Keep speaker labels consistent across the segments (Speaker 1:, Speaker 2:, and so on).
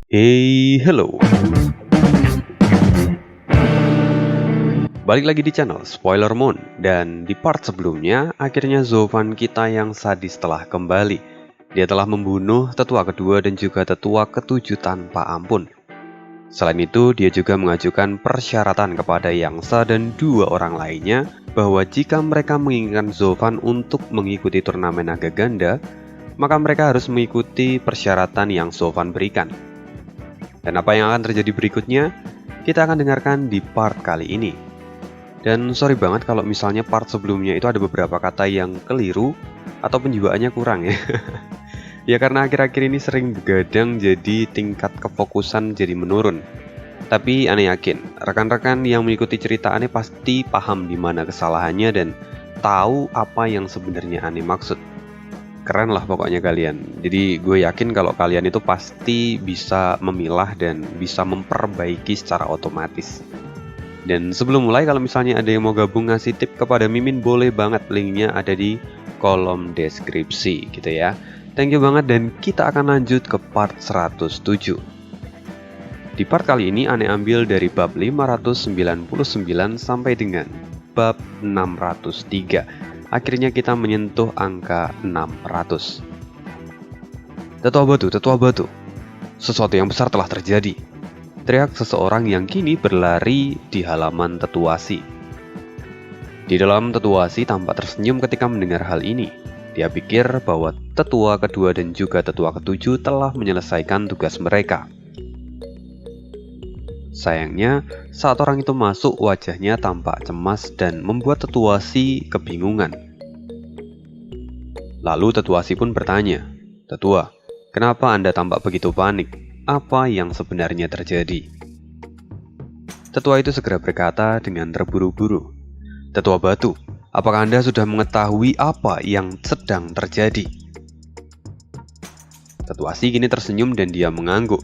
Speaker 1: Hey, hello. Balik lagi di channel Spoiler Moon. Dan di part sebelumnya, akhirnya Zovan kita yang sadis telah kembali. Dia telah membunuh tetua kedua dan juga tetua ketujuh tanpa ampun. Selain itu, dia juga mengajukan persyaratan kepada Yangsa dan dua orang lainnya bahwa jika mereka menginginkan Zovan untuk mengikuti turnamen naga ganda, maka mereka harus mengikuti persyaratan yang Zovan berikan. Dan apa yang akan terjadi berikutnya, kita akan dengarkan di part kali ini. Dan sorry banget kalau misalnya part sebelumnya itu ada beberapa kata yang keliru atau penjiwaannya kurang ya. Ya karena akhir-akhir ini sering begadang jadi tingkat kefokusan jadi menurun. Tapi aneh yakin, rekan-rekan yang mengikuti cerita aneh pasti paham di mana kesalahannya dan tahu apa yang sebenarnya aneh maksud. Keren lah pokoknya kalian. Jadi gue yakin kalau kalian itu pasti bisa memilah dan bisa memperbaiki secara otomatis. Dan sebelum mulai, kalau misalnya ada yang mau gabung ngasih tip kepada Mimin, boleh banget, linknya ada di kolom deskripsi gitu ya. Thank you banget, dan kita akan lanjut ke part 107. Di part kali ini Aneh ambil dari bab 599 sampai dengan bab 603. Akhirnya kita menyentuh angka 600. Tetua batu, sesuatu yang besar telah terjadi, teriak seseorang yang kini berlari di halaman Tetuasi. Di dalam Tetuasi tampak tersenyum ketika mendengar hal ini. Dia pikir bahwa tetua kedua dan juga tetua ketujuh telah menyelesaikan tugas mereka. Sayangnya, saat orang itu masuk, wajahnya tampak cemas dan membuat Tetuasi kebingungan. Lalu Tetuasi pun bertanya, "Tetua, kenapa Anda tampak begitu panik? Apa yang sebenarnya terjadi?" Tetua itu segera berkata dengan terburu-buru, "Tetua Batu, apakah Anda sudah mengetahui apa yang sedang terjadi?" Tetuasi kini tersenyum dan dia mengangguk.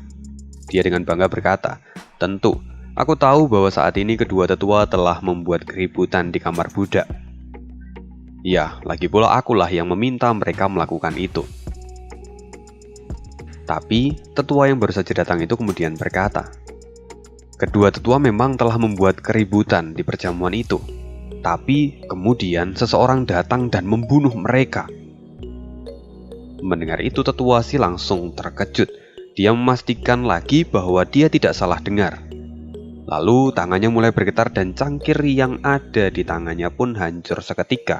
Speaker 1: Dia dengan bangga berkata, "Tentu, aku tahu bahwa saat ini kedua tetua telah membuat keributan di kamar budak. Ya, lagi pula akulah yang meminta mereka melakukan itu." Tapi, tetua yang baru saja datang itu kemudian berkata, "Kedua tetua memang telah membuat keributan di perjamuan itu. Tapi, kemudian seseorang datang dan membunuh mereka." Mendengar itu, Tetuasi langsung terkejut. Dia memastikan lagi bahwa dia tidak salah dengar. Lalu, tangannya mulai bergetar dan cangkir yang ada di tangannya pun hancur seketika.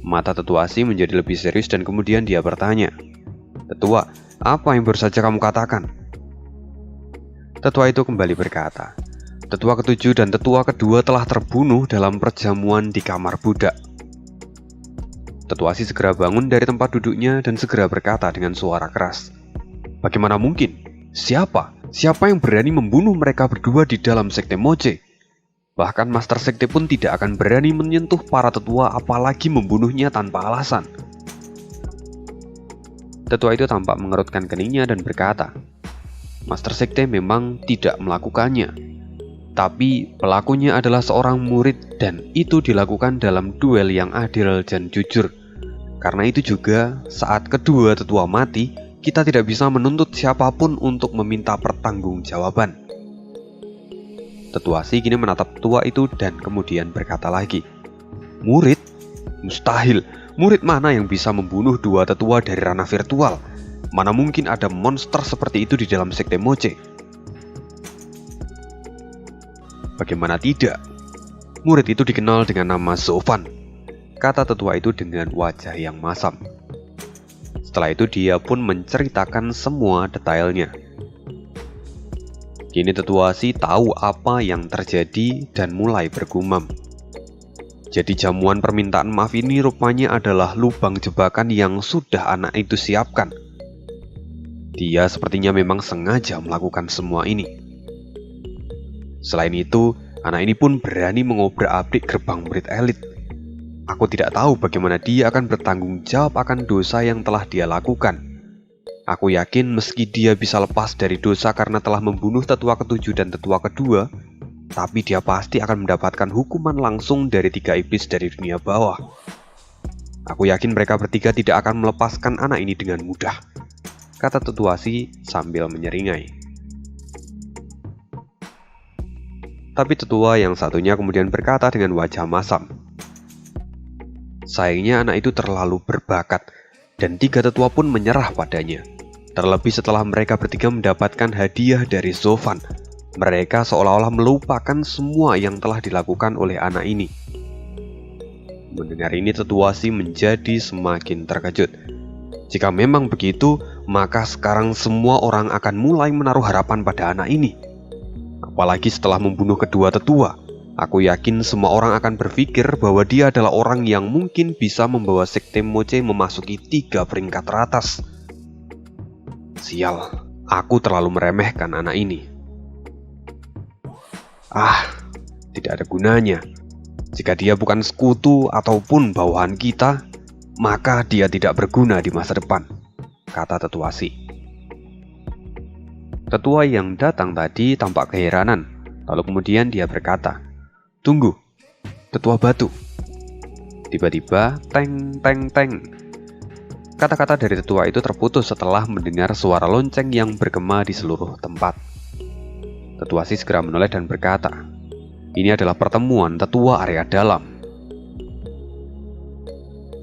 Speaker 1: Mata Tetuasi menjadi lebih serius dan kemudian dia bertanya, "Tetua, apa yang baru saja kamu katakan?" Tetua itu kembali berkata, "Tetua ketujuh dan tetua kedua telah terbunuh dalam perjamuan di kamar budak." Tetuasi segera bangun dari tempat duduknya dan segera berkata dengan suara keras, "Bagaimana mungkin? Siapa? Siapa yang berani membunuh mereka berdua di dalam sekte Moche? Bahkan Master Sekte pun tidak akan berani menyentuh para tetua, apalagi membunuhnya tanpa alasan." Tetua itu tampak mengerutkan keningnya dan berkata, "Master Sekte memang tidak melakukannya. Tapi pelakunya adalah seorang murid dan itu dilakukan dalam duel yang adil dan jujur. Karena itu juga saat kedua tetua mati, kita tidak bisa menuntut siapapun untuk meminta pertanggungjawaban." Tetuasi kini menatap tetua itu dan kemudian berkata lagi, "Murid? Mustahil. Murid mana yang bisa membunuh dua tetua dari ranah virtual? Mana mungkin ada monster seperti itu di dalam sekte Moche?" "Bagaimana tidak? Murid itu dikenal dengan nama Zovan," kata tetua itu dengan wajah yang masam. Setelah itu dia pun menceritakan semua detailnya. Kini Tetuasi tahu apa yang terjadi dan mulai bergumam. Jadi jamuan permintaan maaf ini rupanya adalah lubang jebakan yang sudah anak itu siapkan. Dia sepertinya memang sengaja melakukan semua ini. Selain itu, anak ini pun berani mengobrak-abrik gerbang murid elit. Aku tidak tahu bagaimana dia akan bertanggung jawab akan dosa yang telah dia lakukan. Aku yakin meski dia bisa lepas dari dosa karena telah membunuh tetua ketujuh dan tetua kedua, tapi dia pasti akan mendapatkan hukuman langsung dari tiga iblis dari dunia bawah. Aku yakin mereka bertiga tidak akan melepaskan anak ini dengan mudah. kata Tetuasi sambil menyeringai. Tapi tetua yang satunya kemudian berkata dengan wajah masam, sayangnya anak itu terlalu berbakat, dan 3 tetua pun menyerah padanya. Terlebih setelah mereka bertiga mendapatkan hadiah dari Zovan, mereka seolah-olah melupakan semua yang telah dilakukan oleh anak ini. Mendengar ini Tetuasi menjadi semakin terkejut. Jika memang begitu, maka sekarang semua orang akan mulai menaruh harapan pada anak ini. Apalagi setelah membunuh kedua tetua, aku yakin semua orang akan berpikir bahwa dia adalah orang yang mungkin bisa membawa sekte Moche memasuki 3 peringkat teratas. Sial, aku terlalu meremehkan anak ini. Tidak ada gunanya. Jika dia bukan sekutu ataupun bawahan kita, maka dia tidak berguna di masa depan, kata Tetuasi. Tetua yang datang tadi tampak keheranan, lalu kemudian dia berkata, "Tunggu, Tetua Batu." Tiba-tiba, teng, teng, teng. Kata-kata dari tetua itu terputus setelah mendengar suara lonceng yang bergema di seluruh tempat. Tetuasi segera menoleh dan berkata, "Ini adalah pertemuan tetua area dalam."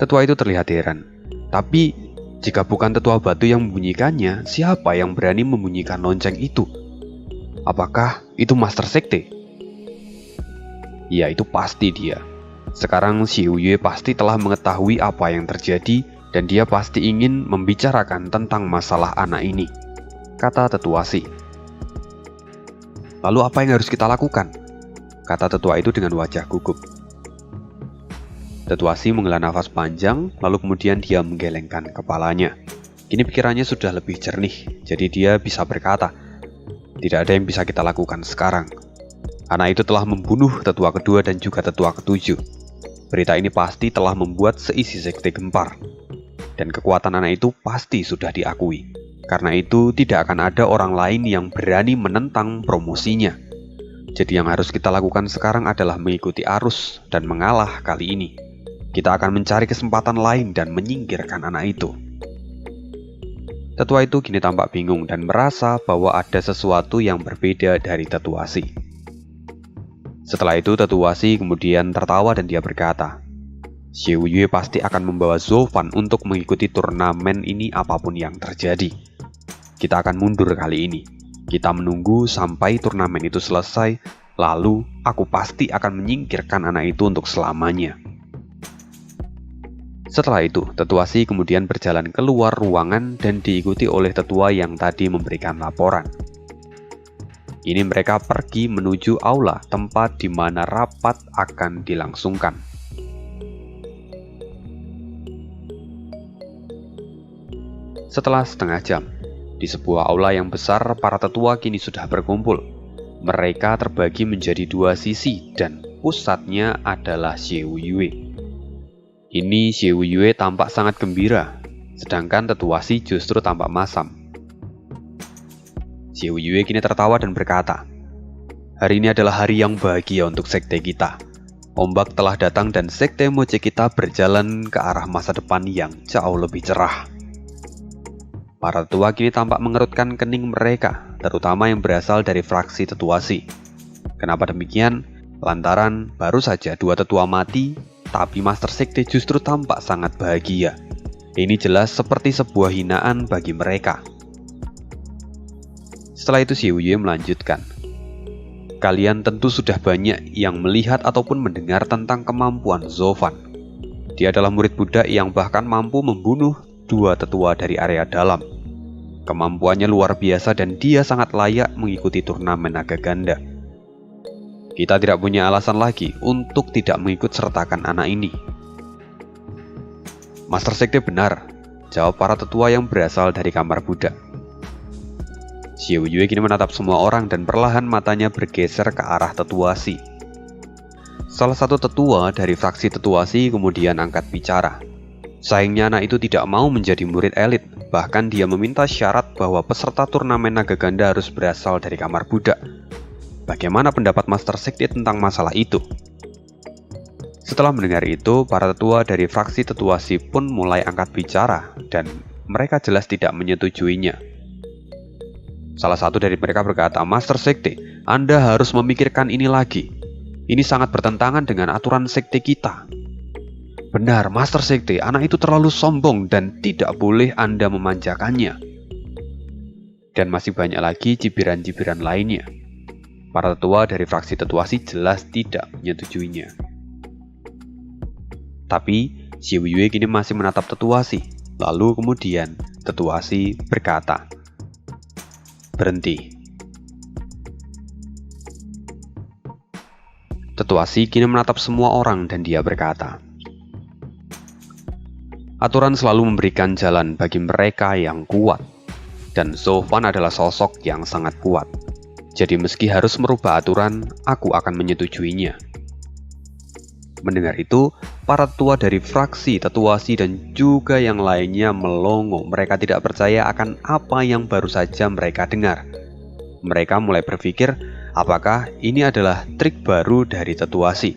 Speaker 1: Tetua itu terlihat heran, tapi jika bukan Tetua Batu yang membunyikannya, siapa yang berani membunyikan lonceng itu? Apakah itu Master Sekte? Ya, itu pasti dia. Sekarang Xiu Yue pasti telah mengetahui apa yang terjadi, dan dia pasti ingin membicarakan tentang masalah anak ini, kata Tetuasi. Lalu apa yang harus kita lakukan? Kata tetua itu dengan wajah gugup. Tetuasi menghela nafas panjang, lalu kemudian dia menggelengkan kepalanya. Kini pikirannya sudah lebih jernih, jadi dia bisa berkata, "Tidak ada yang bisa kita lakukan sekarang. Anak itu telah membunuh tetua kedua dan juga tetua ketujuh. Berita ini pasti telah membuat seisi sekte gempar. Dan kekuatan anak itu pasti sudah diakui. Karena itu tidak akan ada orang lain yang berani menentang promosinya. Jadi yang harus kita lakukan sekarang adalah mengikuti arus dan mengalah kali ini. Kita akan mencari kesempatan lain dan menyingkirkan anak itu." Tetua itu kini tampak bingung dan merasa bahwa ada sesuatu yang berbeda dari Tetuasi. Setelah itu Tetuasi kemudian tertawa dan dia berkata, "Xiu Yue pasti akan membawa Zovan untuk mengikuti turnamen ini apapun yang terjadi. Kita akan mundur kali ini. Kita menunggu sampai turnamen itu selesai, lalu aku pasti akan menyingkirkan anak itu untuk selamanya." Setelah itu, Tetuasi kemudian berjalan keluar ruangan dan diikuti oleh tetua yang tadi memberikan laporan. Ini mereka pergi menuju aula tempat di mana rapat akan dilangsungkan. Setelah setengah jam, di sebuah aula yang besar, para tetua kini sudah berkumpul. Mereka terbagi menjadi 2 sisi dan pusatnya adalah Xiu Yue. Ini Xiu Yue tampak sangat gembira, sedangkan Tetuasi justru tampak masam. Xiu Yue kini tertawa dan berkata, "Hari ini adalah hari yang bahagia untuk sekte kita. Ombak telah datang dan sekte Moche kita berjalan ke arah masa depan yang jauh lebih cerah." Para tetua kini tampak mengerutkan kening mereka, terutama yang berasal dari fraksi Tetuasi. Kenapa demikian? Lantaran baru saja 2 tetua mati, tapi Master Sekte justru tampak sangat bahagia. Ini jelas seperti sebuah hinaan bagi mereka. Setelah itu Xiu Yue melanjutkan, "Kalian tentu sudah banyak yang melihat ataupun mendengar tentang kemampuan Zovan. Dia adalah murid budak yang bahkan mampu membunuh 2 tetua dari area dalam. Kemampuannya luar biasa dan dia sangat layak mengikuti turnamen naga ganda. Kita tidak punya alasan lagi untuk tidak mengikut sertakan anak ini." "Master Sekte benar," jawab para tetua yang berasal dari kamar budak. Xiu Yue kini menatap semua orang dan perlahan matanya bergeser ke arah Tetuasi. Salah satu tetua dari fraksi Tetuasi kemudian angkat bicara. Sayangnya anak itu tidak mau menjadi murid elit, bahkan dia meminta syarat bahwa peserta turnamen naga ganda harus berasal dari kamar budak. Bagaimana pendapat Master Sekte tentang masalah itu? Setelah mendengar itu, para tetua dari fraksi Tetuasi pun mulai angkat bicara dan mereka jelas tidak menyetujuinya. Salah satu dari mereka berkata, "Master Sekte, Anda harus memikirkan ini lagi. Ini sangat bertentangan dengan aturan sekte kita." "Benar, Master Sekte, anak itu terlalu sombong dan tidak boleh Anda memanjakannya." Dan masih banyak lagi cibiran-cibiran lainnya. Para tetua dari fraksi Tetuasi jelas tidak menyetujuinya. Tapi Xie Weiyue kini masih menatap Tetuasi. Lalu kemudian Tetuasi berkata, "Berhenti." Tetuasi kini menatap semua orang dan dia berkata, "Aturan selalu memberikan jalan bagi mereka yang kuat. Dan Zovan adalah sosok yang sangat kuat. Jadi meski harus merubah aturan, aku akan menyetujuinya." Mendengar itu, para tetua dari fraksi Tetuasi dan juga yang lainnya melongo. Mereka tidak percaya akan apa yang baru saja mereka dengar. Mereka mulai berpikir, apakah ini adalah trik baru dari Tetuasi?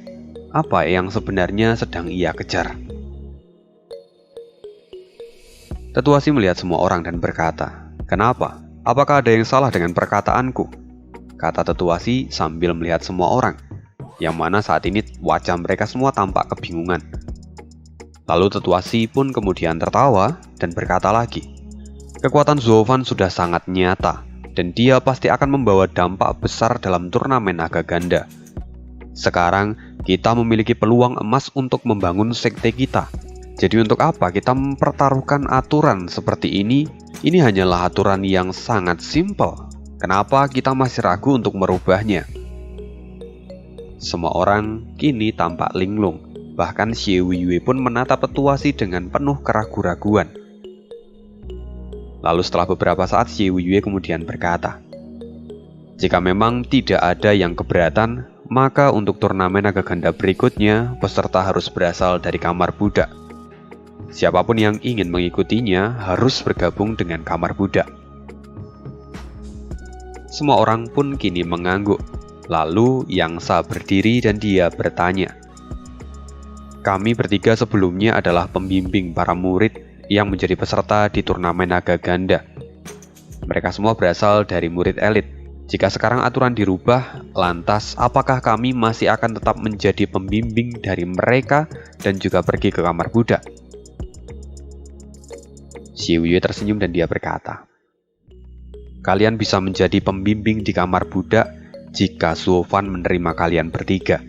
Speaker 1: Apa yang sebenarnya sedang ia kejar? Tetuasi melihat semua orang dan berkata, "Kenapa? Apakah ada yang salah dengan perkataanku?" Kata Tetuasi sambil melihat semua orang, yang mana saat ini wajah mereka semua tampak kebingungan. Lalu Tetuasi pun kemudian tertawa dan berkata lagi, "Kekuatan Zovan sudah sangat nyata, dan dia pasti akan membawa dampak besar dalam turnamen naga ganda. Sekarang kita memiliki peluang emas untuk membangun sekte kita. Jadi untuk apa kita mempertaruhkan aturan seperti ini? Ini hanyalah aturan yang sangat simpel. Kenapa kita masih ragu untuk merubahnya?" Semua orang kini tampak linglung. Bahkan Xie Weiyue pun menatap Tetuasi dengan penuh keraguan-raguan. Lalu setelah beberapa saat Xie Weiyue kemudian berkata, "Jika memang tidak ada yang keberatan, maka untuk turnamen naga ganda berikutnya, peserta harus berasal dari kamar budak. Siapapun yang ingin mengikutinya harus bergabung dengan kamar budak." Semua orang pun kini mengangguk. Lalu Yangsa berdiri dan dia bertanya, "Kami bertiga sebelumnya adalah pembimbing para murid yang menjadi peserta di turnamen naga ganda. Mereka semua berasal dari murid elit. Jika sekarang aturan dirubah, lantas apakah kami masih akan tetap menjadi pembimbing dari mereka dan juga pergi ke kamar budak?" Xie Weiyue tersenyum dan dia berkata, "Kalian bisa menjadi pembimbing di kamar budak jika Zovan menerima kalian bertiga.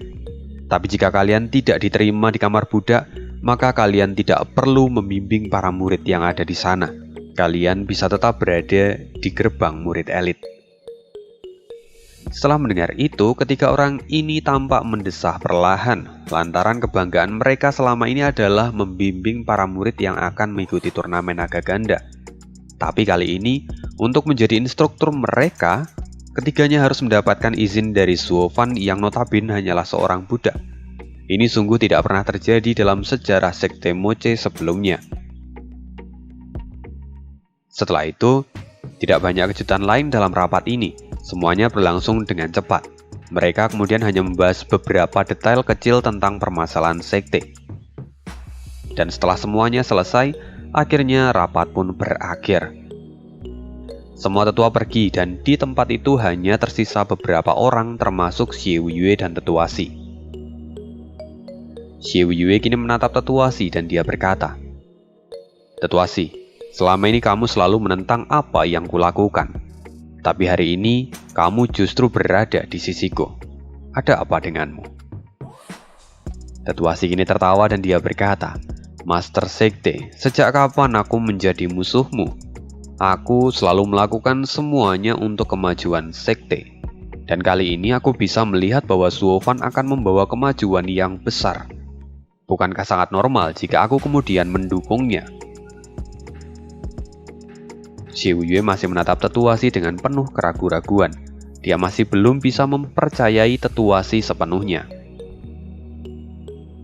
Speaker 1: Tapi jika kalian tidak diterima di kamar budak, maka kalian tidak perlu membimbing para murid yang ada di sana. Kalian bisa tetap berada di gerbang murid elit." Setelah mendengar itu, ketiga orang ini tampak mendesah perlahan, lantaran kebanggaan mereka selama ini adalah membimbing para murid yang akan mengikuti turnamen naga ganda. Tapi kali ini, untuk menjadi instruktur mereka, ketiganya harus mendapatkan izin dari Zovan yang notabene hanyalah seorang budak. Ini sungguh tidak pernah terjadi dalam sejarah sekte Moche sebelumnya. Setelah itu, tidak banyak kejutan lain dalam rapat ini. Semuanya berlangsung dengan cepat. Mereka kemudian hanya membahas beberapa detail kecil tentang permasalahan sekte. Dan setelah semuanya selesai, akhirnya rapat pun berakhir. Semua tetua pergi dan di tempat itu hanya tersisa beberapa orang termasuk Xie Weiyue dan Tetuasi. Xie Weiyue kini menatap Tetuasi dan dia berkata, "Tetuasi, selama ini kamu selalu menentang apa yang kulakukan. Tapi hari ini kamu justru berada di sisiku. Ada apa denganmu?" Tetuasi kini tertawa dan dia berkata, "Master Sekte, sejak kapan aku menjadi musuhmu? Aku selalu melakukan semuanya untuk kemajuan sekte. Dan kali ini aku bisa melihat bahwa Zovan akan membawa kemajuan yang besar. Bukankah sangat normal jika aku kemudian mendukungnya?" Xie Weiyue masih menatap Tetuasi dengan penuh keraguan-raguan. Dia masih belum bisa mempercayai Tetuasi sepenuhnya.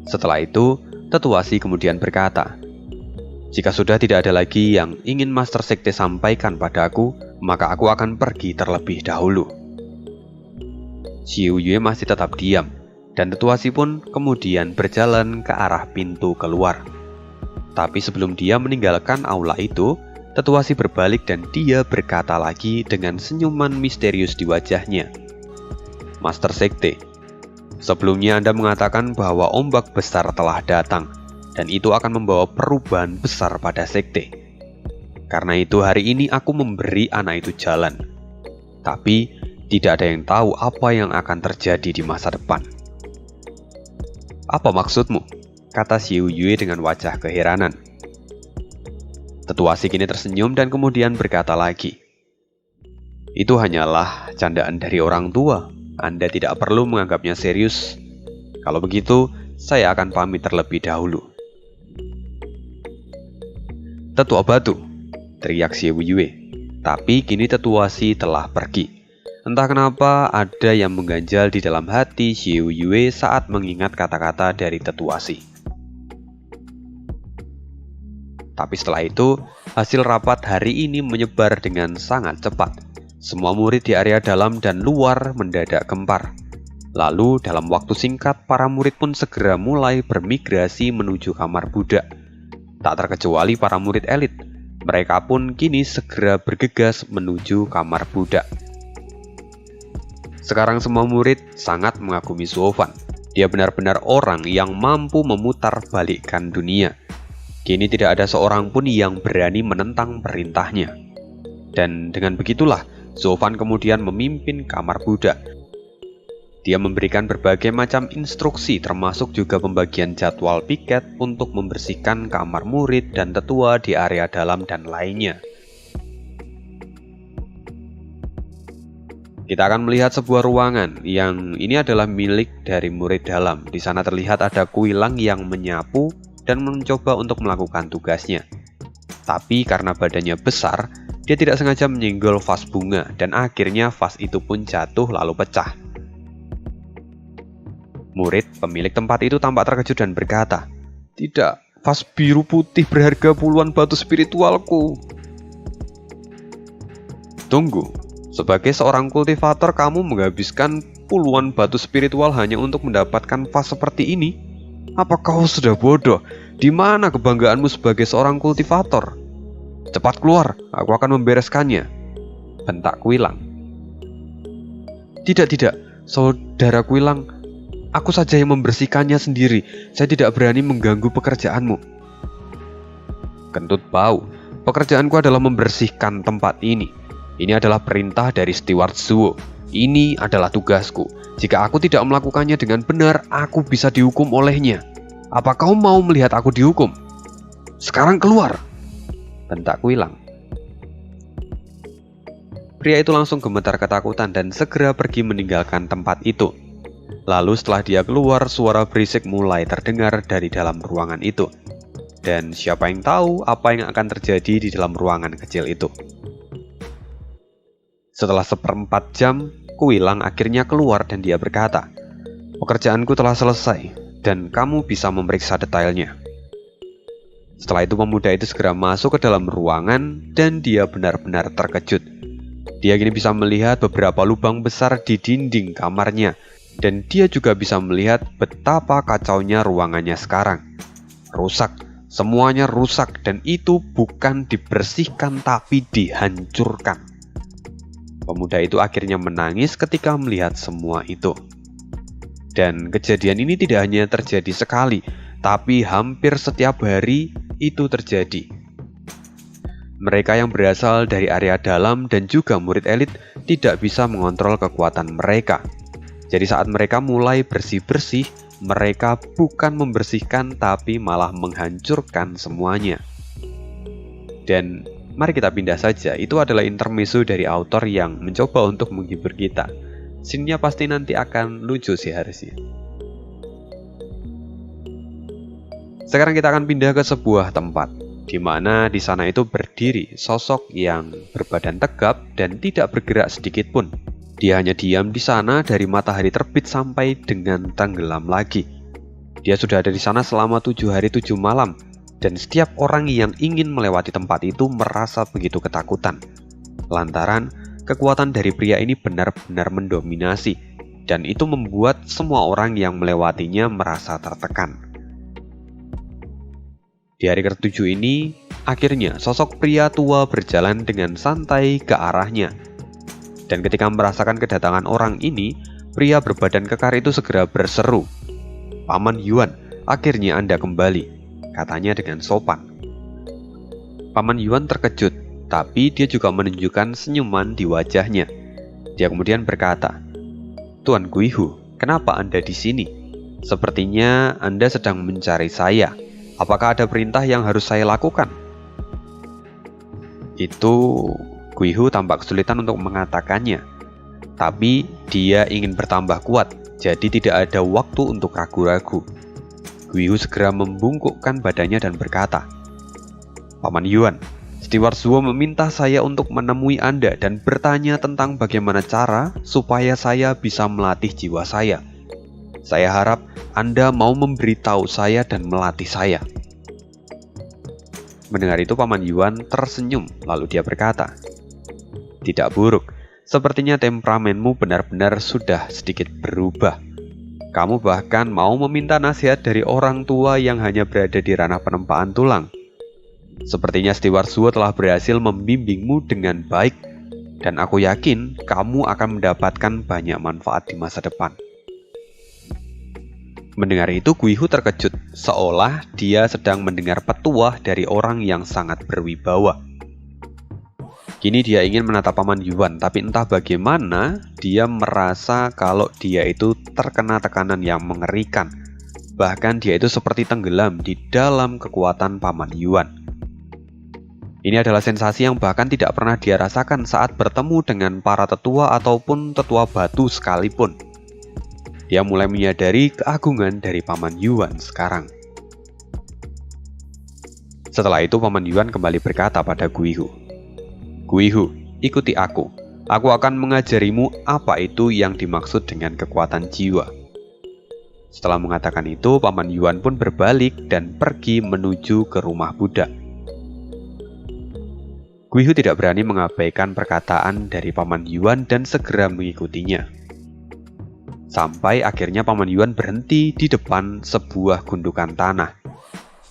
Speaker 1: Setelah itu, Tetuasi kemudian berkata, "Jika sudah tidak ada lagi yang ingin Master Sekte sampaikan padaku, maka aku akan pergi terlebih dahulu." Xie Weiyue masih tetap diam, dan Tetuasi pun kemudian berjalan ke arah pintu keluar. Tapi sebelum dia meninggalkan aula itu, Tetua si berbalik dan dia berkata lagi dengan senyuman misterius di wajahnya. Master Sekte, sebelumnya Anda mengatakan bahwa ombak besar telah datang, dan itu akan membawa perubahan besar pada Sekte. Karena itu hari ini aku memberi anak itu jalan. Tapi tidak ada yang tahu apa yang akan terjadi di masa depan. Apa maksudmu? Kata Xiao Yue dengan wajah keheranan. Tetua si kini tersenyum dan kemudian berkata lagi. Itu hanyalah candaan dari orang tua. Anda tidak perlu menganggapnya serius. Kalau begitu, saya akan pamit terlebih dahulu. Tetua batu, teriak Xiao Yue. Tapi kini tetua si telah pergi. Entah kenapa ada yang mengganjal di dalam hati Xiao Yue saat mengingat kata-kata dari tetua si. Tapi setelah itu, hasil rapat hari ini menyebar dengan sangat cepat. Semua murid di area dalam dan luar mendadak gempar. Lalu dalam waktu singkat, para murid pun segera mulai bermigrasi menuju kamar budak. Tak terkecuali para murid elit, mereka pun kini segera bergegas menuju kamar budak. Sekarang semua murid sangat mengagumi Zovan. Dia benar-benar orang yang mampu memutar balikkan dunia. Kini tidak ada seorang pun yang berani menentang perintahnya. Dan dengan begitulah, Zovan kemudian memimpin kamar budak. Dia memberikan berbagai macam instruksi termasuk juga pembagian jadwal piket untuk membersihkan kamar murid dan tetua di area dalam dan lainnya. Kita akan melihat sebuah ruangan yang ini adalah milik dari murid dalam. Di sana terlihat ada Kuilang yang menyapu dan mencoba untuk melakukan tugasnya. Tapi karena badannya besar, dia tidak sengaja menyenggol vas bunga dan akhirnya vas itu pun jatuh lalu pecah. Murid pemilik tempat itu tampak terkejut dan berkata, "Tidak, vas biru putih berharga puluhan batu spiritualku." Tunggu, sebagai seorang kultivator kamu menghabiskan puluhan batu spiritual hanya untuk mendapatkan vas seperti ini? Apa kau sudah bodoh? Di mana kebanggaanmu sebagai seorang kultivator? Cepat keluar, aku akan membereskannya, bentak Kuilang. Tidak, saudara Kuilang. Aku saja yang membersihkannya sendiri. Saya tidak berani mengganggu pekerjaanmu. Kentut bau, pekerjaanku adalah membersihkan tempat ini. Ini adalah perintah dari Steward Zuo. Ini adalah tugasku. Jika aku tidak melakukannya dengan benar, aku bisa dihukum olehnya. Apa kau mau melihat aku dihukum? Sekarang keluar, bentak Kuilang. Pria itu langsung gemetar ketakutan dan segera pergi meninggalkan tempat itu. Lalu setelah dia keluar, suara berisik mulai terdengar dari dalam ruangan itu. Dan siapa yang tahu apa yang akan terjadi di dalam ruangan kecil itu. Setelah 1/4 jam, Kuilang akhirnya keluar dan dia berkata, "Pekerjaanku telah selesai dan kamu bisa memeriksa detailnya." Setelah itu pemuda itu segera masuk ke dalam ruangan dan dia benar-benar terkejut. Dia kini bisa melihat beberapa lubang besar di dinding kamarnya dan dia juga bisa melihat betapa kacaunya ruangannya sekarang. Rusak, semuanya rusak dan itu bukan dibersihkan tapi dihancurkan. Pemuda itu akhirnya menangis ketika melihat semua itu. Dan kejadian ini tidak hanya terjadi sekali, tapi hampir setiap hari itu terjadi. Mereka yang berasal dari area dalam dan juga murid elit tidak bisa mengontrol kekuatan mereka. Jadi saat mereka mulai bersih-bersih, mereka bukan membersihkan tapi malah menghancurkan semuanya. Dan mari kita pindah saja, itu adalah intermezzo dari autor yang mencoba untuk menghibur kita. Scene-nya pasti nanti akan lucu sih harusnya. Sekarang kita akan pindah ke sebuah tempat, di mana di sana itu berdiri sosok yang berbadan tegap dan tidak bergerak sedikit pun. Dia hanya diam di sana dari matahari terbit sampai dengan tenggelam lagi. Dia sudah ada di sana selama 7 hari 7 malam. Dan setiap orang yang ingin melewati tempat itu merasa begitu ketakutan. Lantaran kekuatan dari pria ini benar-benar mendominasi. Dan itu membuat semua orang yang melewatinya merasa tertekan. Di hari ke-7 ini, akhirnya sosok pria tua berjalan dengan santai ke arahnya. Dan ketika merasakan kedatangan orang ini, pria berbadan kekar itu segera berseru, "Paman Yuan, akhirnya Anda kembali," katanya dengan sopan. Paman Yuan terkejut, tapi dia juga menunjukkan senyuman di wajahnya. Dia kemudian berkata, "Tuan Guihu, kenapa Anda di sini? Sepertinya Anda sedang mencari saya. Apakah ada perintah yang harus saya lakukan?" Itu Guihu tampak kesulitan untuk mengatakannya. Tapi dia ingin bertambah kuat, jadi tidak ada waktu untuk ragu-ragu. Guihu segera membungkukkan badannya dan berkata, "Paman Yuan, Steward Zuo meminta saya untuk menemui Anda dan bertanya tentang bagaimana cara supaya saya bisa melatih jiwa saya. Saya harap Anda mau memberitahu saya dan melatih saya." Mendengar itu Paman Yuan tersenyum, lalu dia berkata, "Tidak buruk, sepertinya temperamenmu benar-benar sudah sedikit berubah. Kamu bahkan mau meminta nasihat dari orang tua yang hanya berada di ranah penempaan tulang. Sepertinya Steward Zuo telah berhasil membimbingmu dengan baik, dan aku yakin kamu akan mendapatkan banyak manfaat di masa depan." Mendengar itu Guihu terkejut, seolah dia sedang mendengar petuah dari orang yang sangat berwibawa. Kini dia ingin menatap Paman Yuan, tapi entah bagaimana dia merasa kalau dia itu terkena tekanan yang mengerikan. Bahkan dia itu seperti tenggelam di dalam kekuatan Paman Yuan. Ini adalah sensasi yang bahkan tidak pernah dia rasakan saat bertemu dengan para tetua ataupun tetua batu sekalipun. Dia mulai menyadari keagungan dari Paman Yuan sekarang. Setelah itu Paman Yuan kembali berkata pada Guihu, "Guihu, ikuti aku. Aku akan mengajarimu apa itu yang dimaksud dengan kekuatan jiwa." Setelah mengatakan itu, Paman Yuan pun berbalik dan pergi menuju ke rumah budak. Guihu tidak berani mengabaikan perkataan dari Paman Yuan dan segera mengikutinya. Sampai akhirnya Paman Yuan berhenti di depan sebuah gundukan tanah.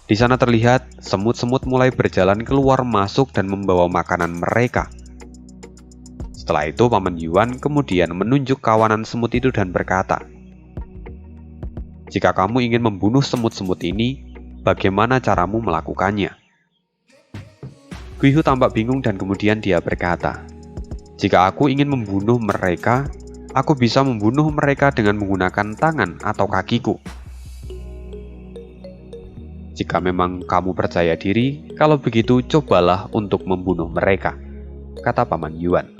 Speaker 1: Di sana terlihat semut-semut mulai berjalan keluar masuk dan membawa makanan mereka. Setelah itu Paman Yuan kemudian menunjuk kawanan semut itu dan berkata, "Jika kamu ingin membunuh semut-semut ini, bagaimana caramu melakukannya?" Guihu tampak bingung dan kemudian dia berkata, "Jika aku ingin membunuh mereka, aku bisa membunuh mereka dengan menggunakan tangan atau kakiku." "Jika memang kamu percaya diri, kalau begitu cobalah untuk membunuh mereka," kata Paman Yuan.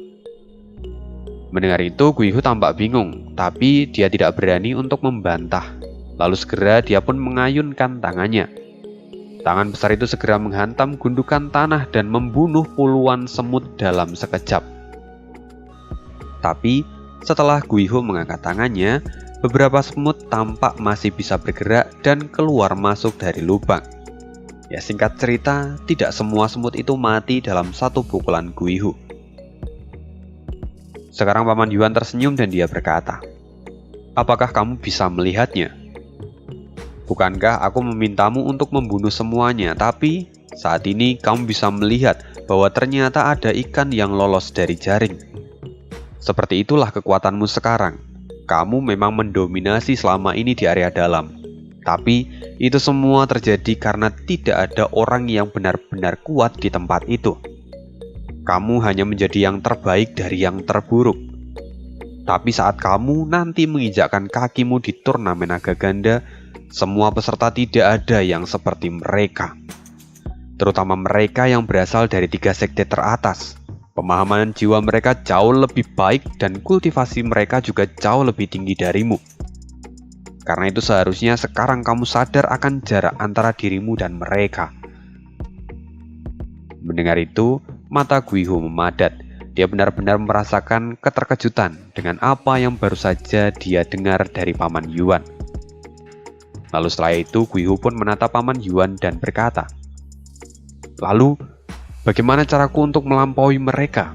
Speaker 1: Mendengar itu, Guihu tampak bingung, tapi dia tidak berani untuk membantah. Lalu segera dia pun mengayunkan tangannya. Tangan besar itu segera menghantam gundukan tanah dan membunuh puluhan semut dalam sekejap. Tapi setelah Guihu mengangkat tangannya, beberapa semut tampak masih bisa bergerak dan keluar masuk dari lubang. Ya, singkat cerita, tidak semua semut itu mati dalam satu pukulan Guihu. Sekarang Paman Yuan tersenyum dan dia berkata, "Apakah kamu bisa melihatnya? Bukankah aku memintamu untuk membunuh semuanya, tapi saat ini kamu bisa melihat bahwa ternyata ada ikan yang lolos dari jaring. Seperti itulah kekuatanmu sekarang. Kamu memang mendominasi selama ini di area dalam. Tapi itu semua terjadi karena tidak ada orang yang benar-benar kuat di tempat itu. Kamu hanya menjadi yang terbaik dari yang terburuk. Tapi saat kamu nanti menginjakkan kakimu di turnamen naga ganda, semua peserta tidak ada yang seperti mereka. Terutama mereka yang berasal dari 3 sekte teratas. Pemahaman jiwa mereka jauh lebih baik dan kultivasi mereka juga jauh lebih tinggi darimu. Karena itu seharusnya sekarang kamu sadar akan jarak antara dirimu dan mereka." Mendengar itu, mata Guihu memadat. Dia benar-benar merasakan keterkejutan dengan apa yang baru saja dia dengar dari Paman Yuan. Lalu setelah itu Guihu pun menatap Paman Yuan dan berkata, "Lalu, bagaimana caraku untuk melampaui mereka?"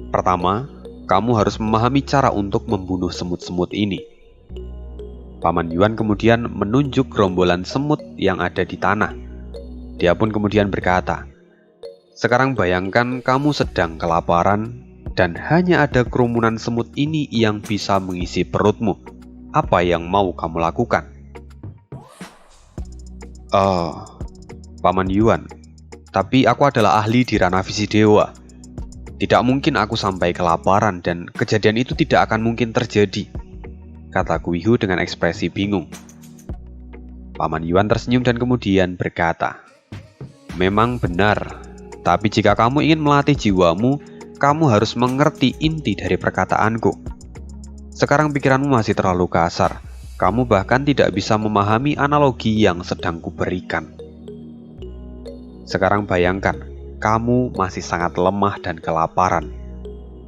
Speaker 1: "Pertama, kamu harus memahami cara untuk membunuh semut-semut ini." Paman Yuan kemudian menunjuk gerombolan semut yang ada di tanah. Dia pun kemudian berkata, "Sekarang bayangkan kamu sedang kelaparan dan hanya ada kerumunan semut ini yang bisa mengisi perutmu. Apa yang mau kamu lakukan?" Paman Yuan, tapi aku adalah ahli di ranah visi dewa. Tidak mungkin aku sampai kelaparan dan kejadian itu tidak akan mungkin terjadi, kata Guihu dengan ekspresi bingung. Paman Yuan tersenyum dan kemudian berkata, "Memang benar, tapi jika kamu ingin melatih jiwamu, kamu harus mengerti inti dari perkataanku. Sekarang pikiranmu masih terlalu kasar, kamu bahkan tidak bisa memahami analogi yang sedang kuberikan. Sekarang bayangkan, kamu masih sangat lemah dan kelaparan.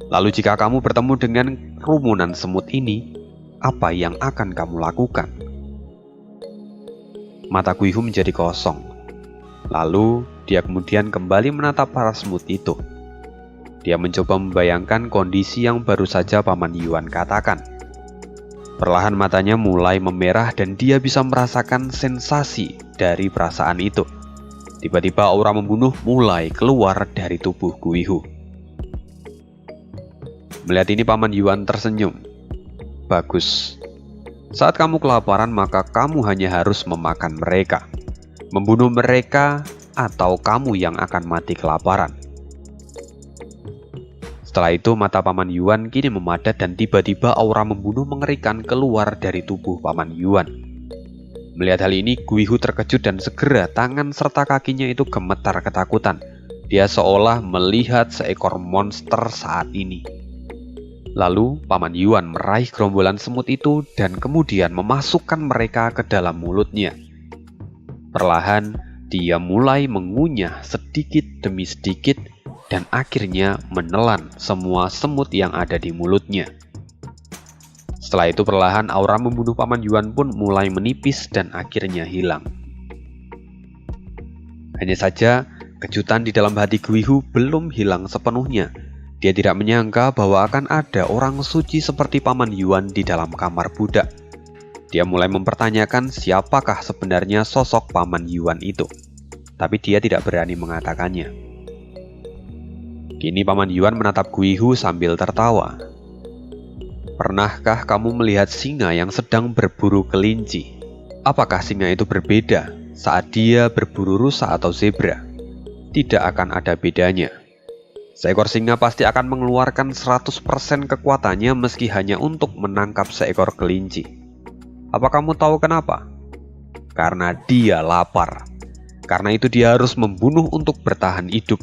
Speaker 1: Lalu jika kamu bertemu dengan kerumunan semut ini, apa yang akan kamu lakukan?" Mata Guihu menjadi kosong. Lalu dia kemudian kembali menatap para semut itu. Dia mencoba membayangkan kondisi yang baru saja Paman Yuan katakan. Perlahan matanya mulai memerah dan dia bisa merasakan sensasi dari perasaan itu. Tiba-tiba aura membunuh mulai keluar dari tubuh Guihu. Melihat ini Paman Yuan tersenyum. "Bagus. Saat kamu kelaparan maka kamu hanya harus memakan mereka. Membunuh mereka atau kamu yang akan mati kelaparan." Setelah itu mata Paman Yuan kini memadat dan tiba-tiba aura membunuh mengerikan keluar dari tubuh Paman Yuan. Melihat hal ini, Guihu terkejut dan segera tangan serta kakinya itu gemetar ketakutan. Dia seolah melihat seekor monster saat ini. Lalu Paman Yuan meraih gerombolan semut itu dan kemudian memasukkan mereka ke dalam mulutnya. Perlahan dia mulai mengunyah sedikit demi sedikit dan akhirnya menelan semua semut yang ada di mulutnya. Setelah itu perlahan aura membunuh Paman Yuan pun mulai menipis dan akhirnya hilang. Hanya saja kejutan di dalam hati Guihu belum hilang sepenuhnya. Dia tidak menyangka bahwa akan ada orang suci seperti Paman Yuan di dalam kamar budak. Dia mulai mempertanyakan siapakah sebenarnya sosok Paman Yuan itu. Tapi dia tidak berani mengatakannya. Kini Paman Yuan menatap Guihu sambil tertawa. "Pernahkah kamu melihat singa yang sedang berburu kelinci? Apakah singa itu berbeda saat dia berburu rusa atau zebra? Tidak akan ada bedanya. Seekor singa pasti akan mengeluarkan 100% kekuatannya meski hanya untuk menangkap seekor kelinci. Apa kamu tahu kenapa? Karena dia lapar. Karena itu dia harus membunuh untuk bertahan hidup.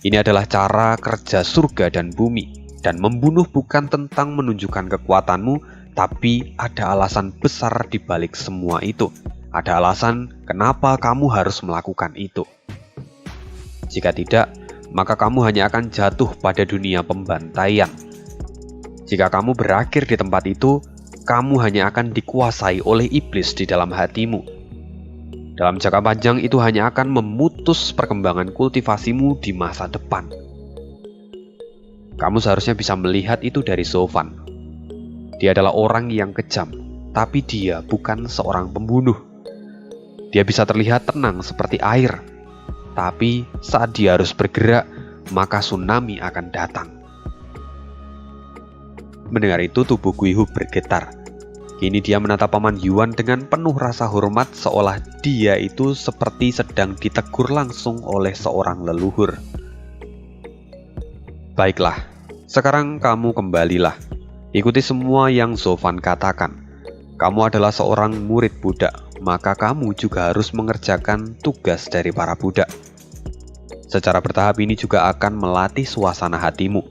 Speaker 1: Ini adalah cara kerja surga dan bumi. Dan membunuh bukan tentang menunjukkan kekuatanmu, tapi ada alasan besar di balik semua itu. Ada alasan kenapa kamu harus melakukan itu. Jika tidak, maka kamu hanya akan jatuh pada dunia pembantaian. Jika kamu berakhir di tempat itu, kamu hanya akan dikuasai oleh iblis di dalam hatimu. Dalam jangka panjang itu hanya akan memutus perkembangan kultivasimu di masa depan. Kamu seharusnya bisa melihat itu dari Zovan. Dia adalah orang yang kejam, tapi dia bukan seorang pembunuh. Dia bisa terlihat tenang seperti air, tapi saat dia harus bergerak, maka tsunami akan datang." Mendengar itu tubuh Guihu bergetar. Kini dia menatap Paman Yuan dengan penuh rasa hormat seolah dia itu seperti sedang ditegur langsung oleh seorang leluhur. "Baiklah, sekarang kamu kembalilah. Ikuti semua yang Zovan katakan. Kamu adalah seorang murid budak, maka kamu juga harus mengerjakan tugas dari para budak. Secara bertahap ini juga akan melatih suasana hatimu.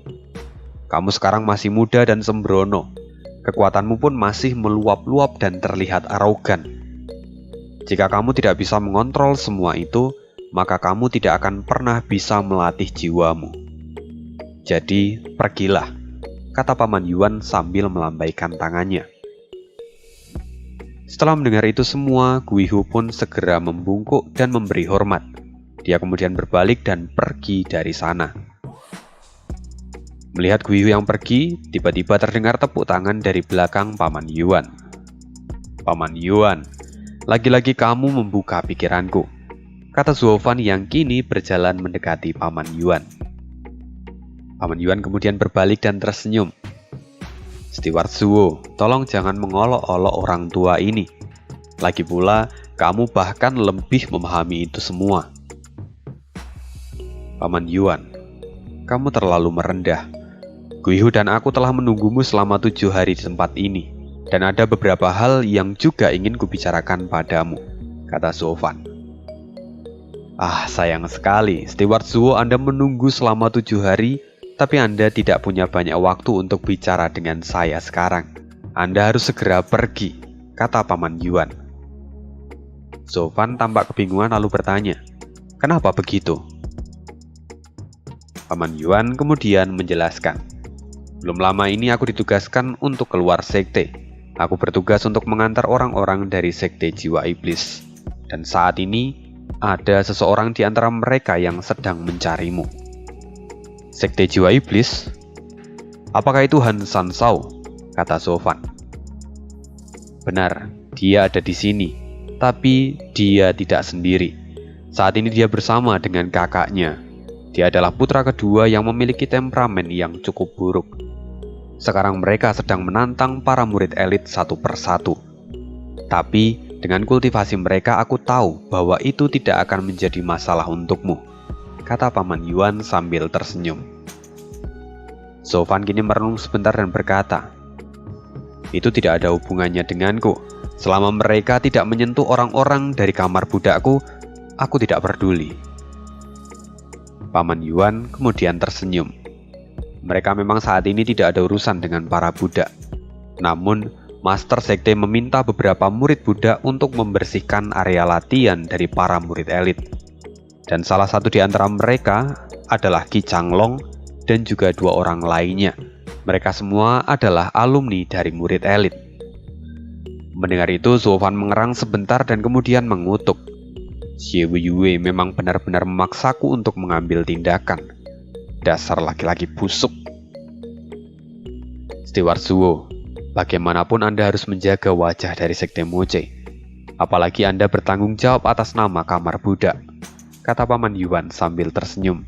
Speaker 1: Kamu sekarang masih muda dan sembrono. Kekuatanmu pun masih meluap-luap dan terlihat arogan. Jika kamu tidak bisa mengontrol semua itu, maka kamu tidak akan pernah bisa melatih jiwamu. Jadi, pergilah," kata Paman Yuan sambil melambaikan tangannya. Setelah mendengar itu semua, Guihu pun segera membungkuk dan memberi hormat. Dia kemudian berbalik dan pergi dari sana. Melihat Guihu yang pergi, tiba-tiba terdengar tepuk tangan dari belakang Paman Yuan. Paman Yuan, lagi-lagi kamu membuka pikiranku, kata Zovan yang kini berjalan mendekati Paman Yuan. Paman Yuan kemudian berbalik dan tersenyum. Steward Zuo, tolong jangan mengolok-olok orang tua ini. Lagi pula, kamu bahkan lebih memahami itu semua. Paman Yuan, kamu terlalu merendah. Guihu dan aku telah menunggumu selama 7 hari di tempat ini, dan ada beberapa hal yang juga ingin kubicarakan padamu, kata Zovan. Ah, sayang sekali, Steward Zuo, Anda menunggu selama 7 hari, tapi Anda tidak punya banyak waktu untuk bicara dengan saya sekarang. Anda harus segera pergi, kata Paman Yuan. Zovan tampak kebingungan lalu bertanya, kenapa begitu? Paman Yuan kemudian menjelaskan, belum lama ini aku ditugaskan untuk keluar sekte. Aku bertugas untuk mengantar orang-orang dari sekte jiwa iblis. Dan saat ini, ada seseorang di antara mereka yang sedang mencarimu. Sekte jiwa iblis? Apakah itu Han San Shao? Kata Zovan. Benar, dia ada di sini. Tapi dia tidak sendiri. Saat ini dia bersama dengan kakaknya. Dia adalah putra kedua yang memiliki temperamen yang cukup buruk. Sekarang mereka sedang menantang para murid elit satu persatu. Tapi dengan kultivasi mereka aku tahu bahwa itu tidak akan menjadi masalah untukmu, kata Paman Yuan sambil tersenyum. Zovan kini merenung sebentar dan berkata, itu tidak ada hubungannya denganku. Selama mereka tidak menyentuh orang-orang dari kamar budakku, aku tidak peduli. Paman Yuan kemudian tersenyum. Mereka memang saat ini tidak ada urusan dengan para budak. Namun, Master Sekte meminta beberapa murid budak untuk membersihkan area latihan dari para murid elit. Dan salah satu di antara mereka adalah Qi Changlong dan juga 2 orang lainnya. Mereka semua adalah alumni dari murid elit. Mendengar itu, Zovan mengerang sebentar dan kemudian mengutuk. Xie Weiyue memang benar-benar memaksaku untuk mengambil tindakan. Dasar laki-laki busuk. Steward Zuo, bagaimanapun Anda harus menjaga wajah dari Sekte Moche. Apalagi Anda bertanggung jawab atas nama kamar budak, kata Paman Yuan sambil tersenyum.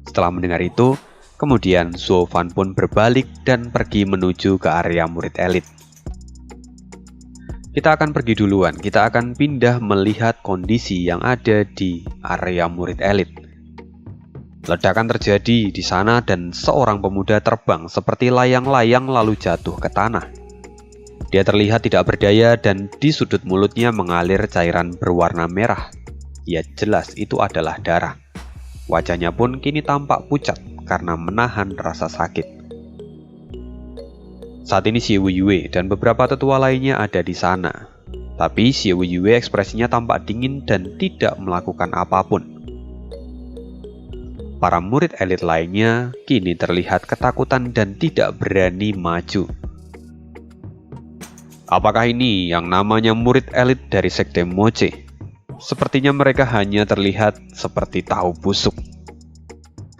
Speaker 1: Setelah mendengar itu, kemudian Zovan pun berbalik dan pergi menuju ke area murid elit. Kita akan pergi duluan, kita akan pindah melihat kondisi yang ada di area murid elit. Ledakan terjadi di sana dan seorang pemuda terbang seperti layang-layang lalu jatuh ke tanah. Dia terlihat tidak berdaya dan di sudut mulutnya mengalir cairan berwarna merah. Ya jelas itu adalah darah. Wajahnya pun kini tampak pucat karena menahan rasa sakit. Saat ini Xie Weiyue dan beberapa tetua lainnya ada di sana. Tapi Xie Weiyue ekspresinya tampak dingin dan tidak melakukan apapun. Para murid elit lainnya kini terlihat ketakutan dan tidak berani maju. Apakah ini yang namanya murid elit dari Sekte Moche? Sepertinya mereka hanya terlihat seperti tahu busuk,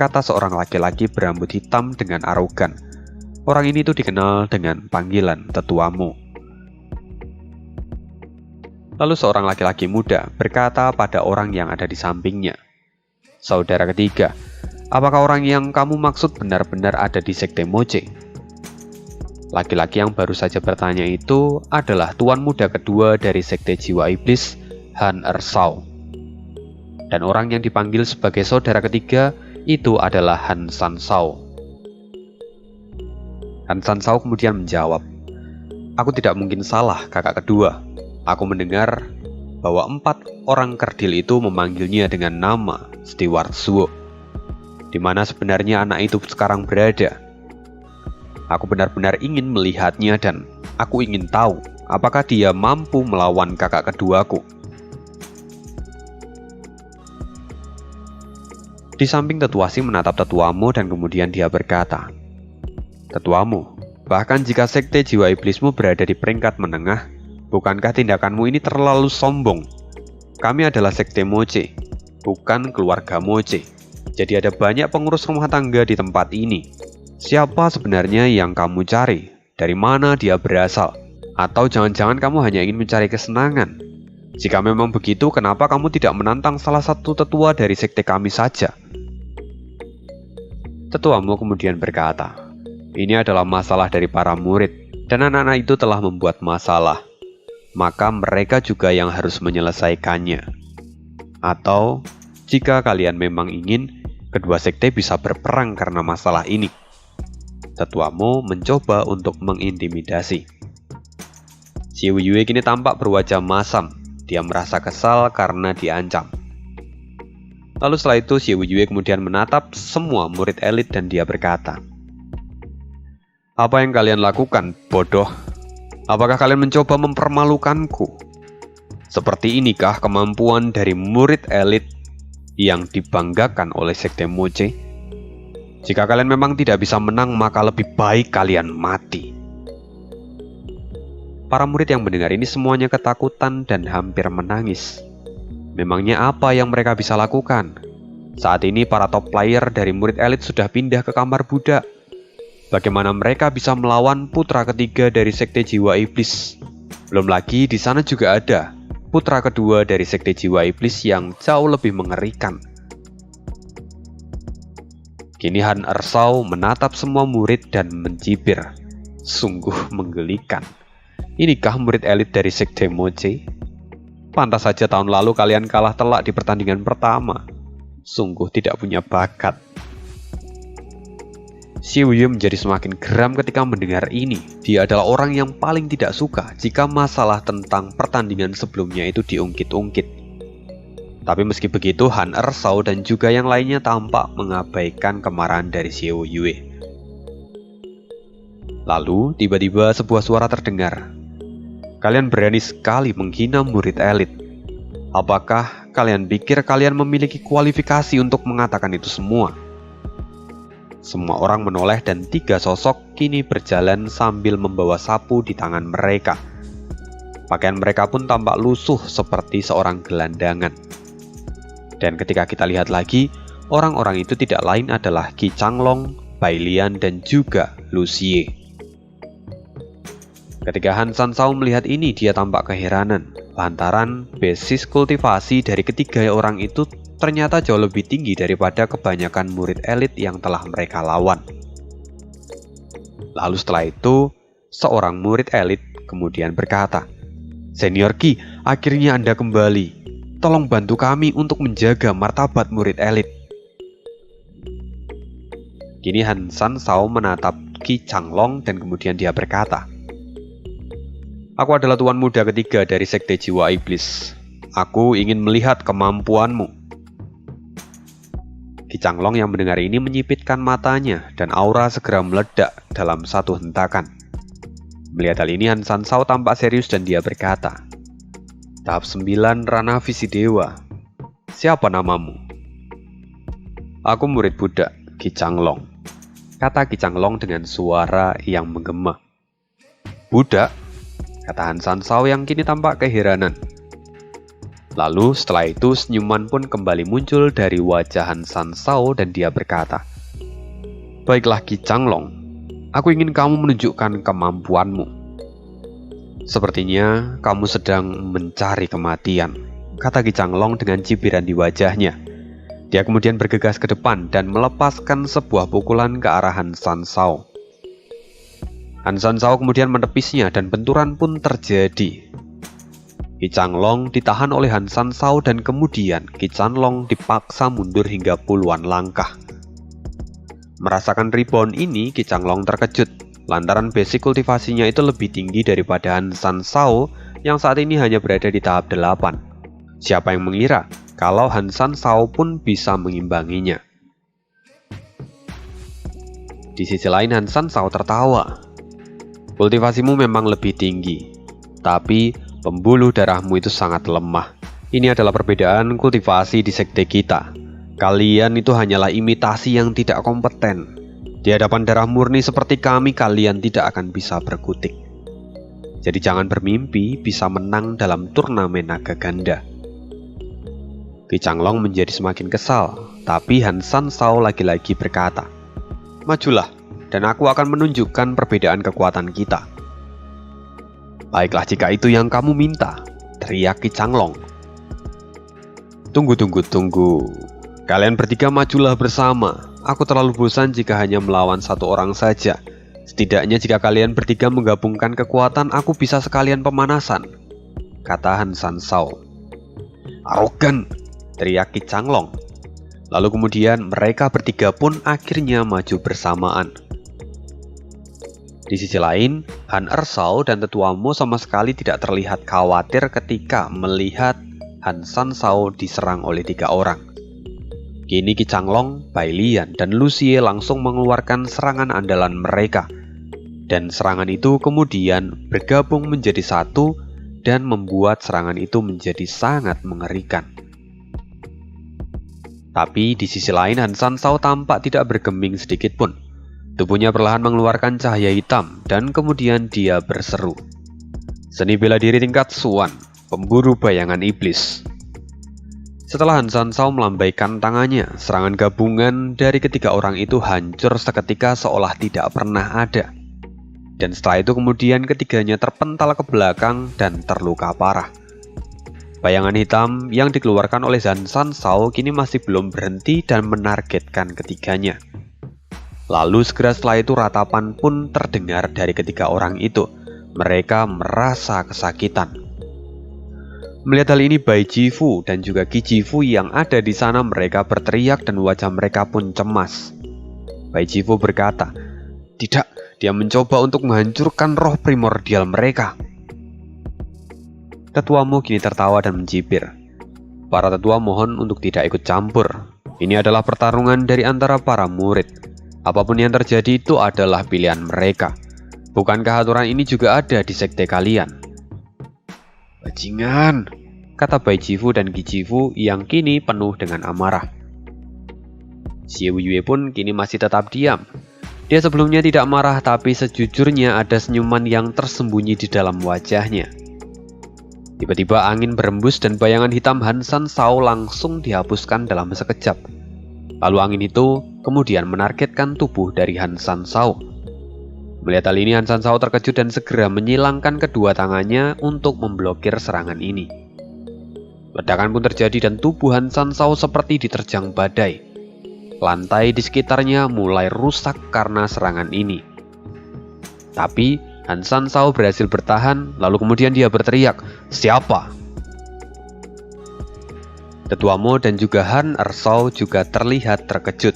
Speaker 1: kata seorang laki-laki berambut hitam dengan arogan. Orang ini tuh dikenal dengan panggilan tetuamu. Lalu seorang laki-laki muda berkata pada orang yang ada di sampingnya, saudara ketiga, apakah orang yang kamu maksud benar-benar ada di Sekte Moche? Laki-laki yang baru saja bertanya itu adalah tuan muda kedua dari Sekte Jiwa Iblis, Han Shao. Dan orang yang dipanggil sebagai saudara ketiga itu adalah Han San Shao. Han San Shao kemudian menjawab, aku tidak mungkin salah, kakak kedua. Aku mendengar bahwa 4 orang kerdil itu memanggilnya dengan nama Steward Zuo. Di mana sebenarnya anak itu sekarang berada? Aku benar-benar ingin melihatnya dan aku ingin tahu apakah dia mampu melawan kakak keduaku. Di samping Tetuasi menatap Tetuamu dan kemudian dia berkata, Tetuamu, bahkan jika Sekte Jiwa Iblismu berada di peringkat menengah, bukankah tindakanmu ini terlalu sombong? Kami adalah Sekte Moche, bukan keluarga Moche. Jadi ada banyak pengurus rumah tangga di tempat ini. Siapa sebenarnya yang kamu cari? Dari mana dia berasal? Atau jangan-jangan kamu hanya ingin mencari kesenangan? Jika memang begitu, kenapa kamu tidak menantang salah satu tetua dari sekte kami saja? Tetuamu kemudian berkata, ini adalah masalah dari para murid, dan anak-anak itu telah membuat masalah. Maka mereka juga yang harus menyelesaikannya. Atau, jika kalian memang ingin, kedua sekte bisa berperang karena masalah ini. Tetuamu mencoba untuk mengintimidasi. Xiao Yue kini tampak berwajah masam. Dia merasa kesal karena diancam. Lalu setelah itu Xiao Yue kemudian menatap semua murid elit dan dia berkata, apa yang kalian lakukan, bodoh? Apakah kalian mencoba mempermalukanku? Seperti inikah kemampuan dari murid elit yang dibanggakan oleh sekte Moche? Jika kalian memang tidak bisa menang, maka lebih baik kalian mati. Para murid yang mendengar ini semuanya ketakutan dan hampir menangis. Memangnya apa yang mereka bisa lakukan? Saat ini para top player dari murid elit sudah pindah ke kamar budak. Bagaimana mereka bisa melawan putra ketiga dari sekte jiwa iblis? Belum lagi di sana juga ada putra kedua dari sekte jiwa iblis yang jauh lebih mengerikan. Kini Han Ersao menatap semua murid dan mencibir. Sungguh menggelikan. Inikah murid elit dari sekte Moche? Pantas saja tahun lalu kalian kalah telak di pertandingan pertama. Sungguh tidak punya bakat. Xiao Yue menjadi semakin geram ketika mendengar ini. Dia adalah orang yang paling tidak suka jika masalah tentang pertandingan sebelumnya itu diungkit-ungkit. Tapi meski begitu, Han Ersao dan juga yang lainnya tampak mengabaikan kemarahan dari Xiao Yue. Lalu, tiba-tiba sebuah suara terdengar. Kalian berani sekali menghina murid elit. Apakah kalian pikir kalian memiliki kualifikasi untuk mengatakan itu semua? Semua orang menoleh dan 3 sosok kini berjalan sambil membawa sapu di tangan mereka. Pakaian mereka pun tampak lusuh seperti seorang gelandangan. Dan ketika kita lihat lagi, orang-orang itu tidak lain adalah Qi Changlong, Bai Lian, dan juga Lu Xie. Ketika Han Sansao melihat ini, dia tampak keheranan, lantaran basis kultivasi dari ketiga orang itu ternyata jauh lebih tinggi daripada kebanyakan murid elit yang telah mereka lawan. Lalu setelah itu, seorang murid elit kemudian berkata, Senior Qi, akhirnya Anda kembali. Tolong bantu kami untuk menjaga martabat murid elit. Kini Han Sansao menatap Qi Changlong dan kemudian dia berkata, Aku adalah tuan muda ketiga dari sekte jiwa iblis. Aku ingin melihat kemampuanmu. Qi Changlong yang mendengar ini menyipitkan matanya dan aura segera meledak dalam satu hentakan. Melihat hal ini, Han Sansao tampak serius dan dia berkata, Tahap 9 Ranah Visi Dewa. Siapa namamu? Aku murid budak, Qi Changlong. Kata Qi Changlong dengan suara yang menggema. Budak? Kata Han Sansao yang kini tampak keheranan. Lalu setelah itu senyuman pun kembali muncul dari wajah Han Sansao dan dia berkata, Baiklah Qi Changlong, aku ingin kamu menunjukkan kemampuanmu. Sepertinya kamu sedang mencari kematian, kata Qi Changlong dengan cibiran di wajahnya. Dia kemudian bergegas ke depan dan melepaskan sebuah pukulan ke arah Han Sansao. Han Sansao kemudian menepisnya dan benturan pun terjadi. Qi Changlong ditahan oleh Han Sansao dan kemudian Qi Changlong dipaksa mundur hingga puluhan langkah. Merasakan rebound ini, Qi Changlong terkejut lantaran basic kultivasinya itu lebih tinggi daripada Han Sansao yang saat ini hanya berada di tahap 8. Siapa yang mengira kalau Han Sansao pun bisa mengimbanginya? Di sisi lain Han Sansao tertawa. Kultivasimu memang lebih tinggi, tapi pembuluh darahmu itu sangat lemah. Ini adalah perbedaan kultivasi di sekte kita. Kalian itu hanyalah imitasi yang tidak kompeten. Di hadapan darah murni seperti kami, kalian tidak akan bisa berkutik. Jadi jangan bermimpi bisa menang dalam turnamen naga ganda. Qi Changlong menjadi semakin kesal, tapi Han Sansao lagi-lagi berkata, Majulah, dan aku akan menunjukkan perbedaan kekuatan kita. Baiklah jika itu yang kamu minta, teriak Ki Changlong. Tunggu. Kalian bertiga majulah bersama. Aku terlalu bosan jika hanya melawan satu orang saja. Setidaknya jika kalian bertiga menggabungkan kekuatan, aku bisa sekalian pemanasan, kata Han San Shao. Arogan, teriak Ki Changlong. Lalu kemudian mereka bertiga pun akhirnya maju bersamaan. Di sisi lain, Han Ershao dan Tetua Mo sama sekali tidak terlihat khawatir ketika melihat Han San Shao diserang oleh 3 orang. Kini Ki Changlong, Bai Lian, dan Lu Xie langsung mengeluarkan serangan andalan mereka. Dan serangan itu kemudian bergabung menjadi satu dan membuat serangan itu menjadi sangat mengerikan. Tapi di sisi lain Han San Shao tampak tidak bergeming sedikit pun. Tubuhnya perlahan mengeluarkan cahaya hitam dan kemudian dia berseru. Seni bela diri tingkat Suan, pemburu bayangan iblis. Setelah Han San Shao melambaikan tangannya, serangan gabungan dari ketiga orang itu hancur seketika seolah tidak pernah ada. Dan setelah itu kemudian ketiganya terpental ke belakang dan terluka parah. Bayangan hitam yang dikeluarkan oleh Han San Shao kini masih belum berhenti dan menargetkan ketiganya. Lalu segera setelah itu ratapan pun terdengar dari ketiga orang itu. Mereka merasa kesakitan. Melihat hal ini, Bai Jifu dan juga Qi Jifu yang ada di sana mereka berteriak dan wajah mereka pun cemas. Bai Jifu berkata, "Tidak, dia mencoba untuk menghancurkan roh primordial mereka." Tetua Mo kini tertawa dan mencibir. Para tetua mohon untuk tidak ikut campur. Ini adalah pertarungan dari antara para murid. Apapun yang terjadi itu adalah pilihan mereka. Bukankah aturan ini juga ada di sekte kalian? Bajingan, kata Bai Jifu dan Qi Jifu yang kini penuh dengan amarah. Xie Yue pun kini masih tetap diam. Dia sebelumnya tidak marah, tapi sejujurnya ada senyuman yang tersembunyi di dalam wajahnya. Tiba-tiba angin berembus dan bayangan hitam Han San Shao langsung dihapuskan dalam sekejap. Lalu angin itu kemudian menargetkan tubuh dari Han San Shao. Melihat hal ini, Han San Shao terkejut dan segera menyilangkan kedua tangannya untuk memblokir serangan ini. Ledakan pun terjadi dan tubuh Han San Shao seperti diterjang badai. Lantai di sekitarnya mulai rusak karena serangan ini. Tapi Han San Shao berhasil bertahan, lalu kemudian dia berteriak, "Siapa?" Tetua Mo dan juga Han Ershao juga terlihat terkejut.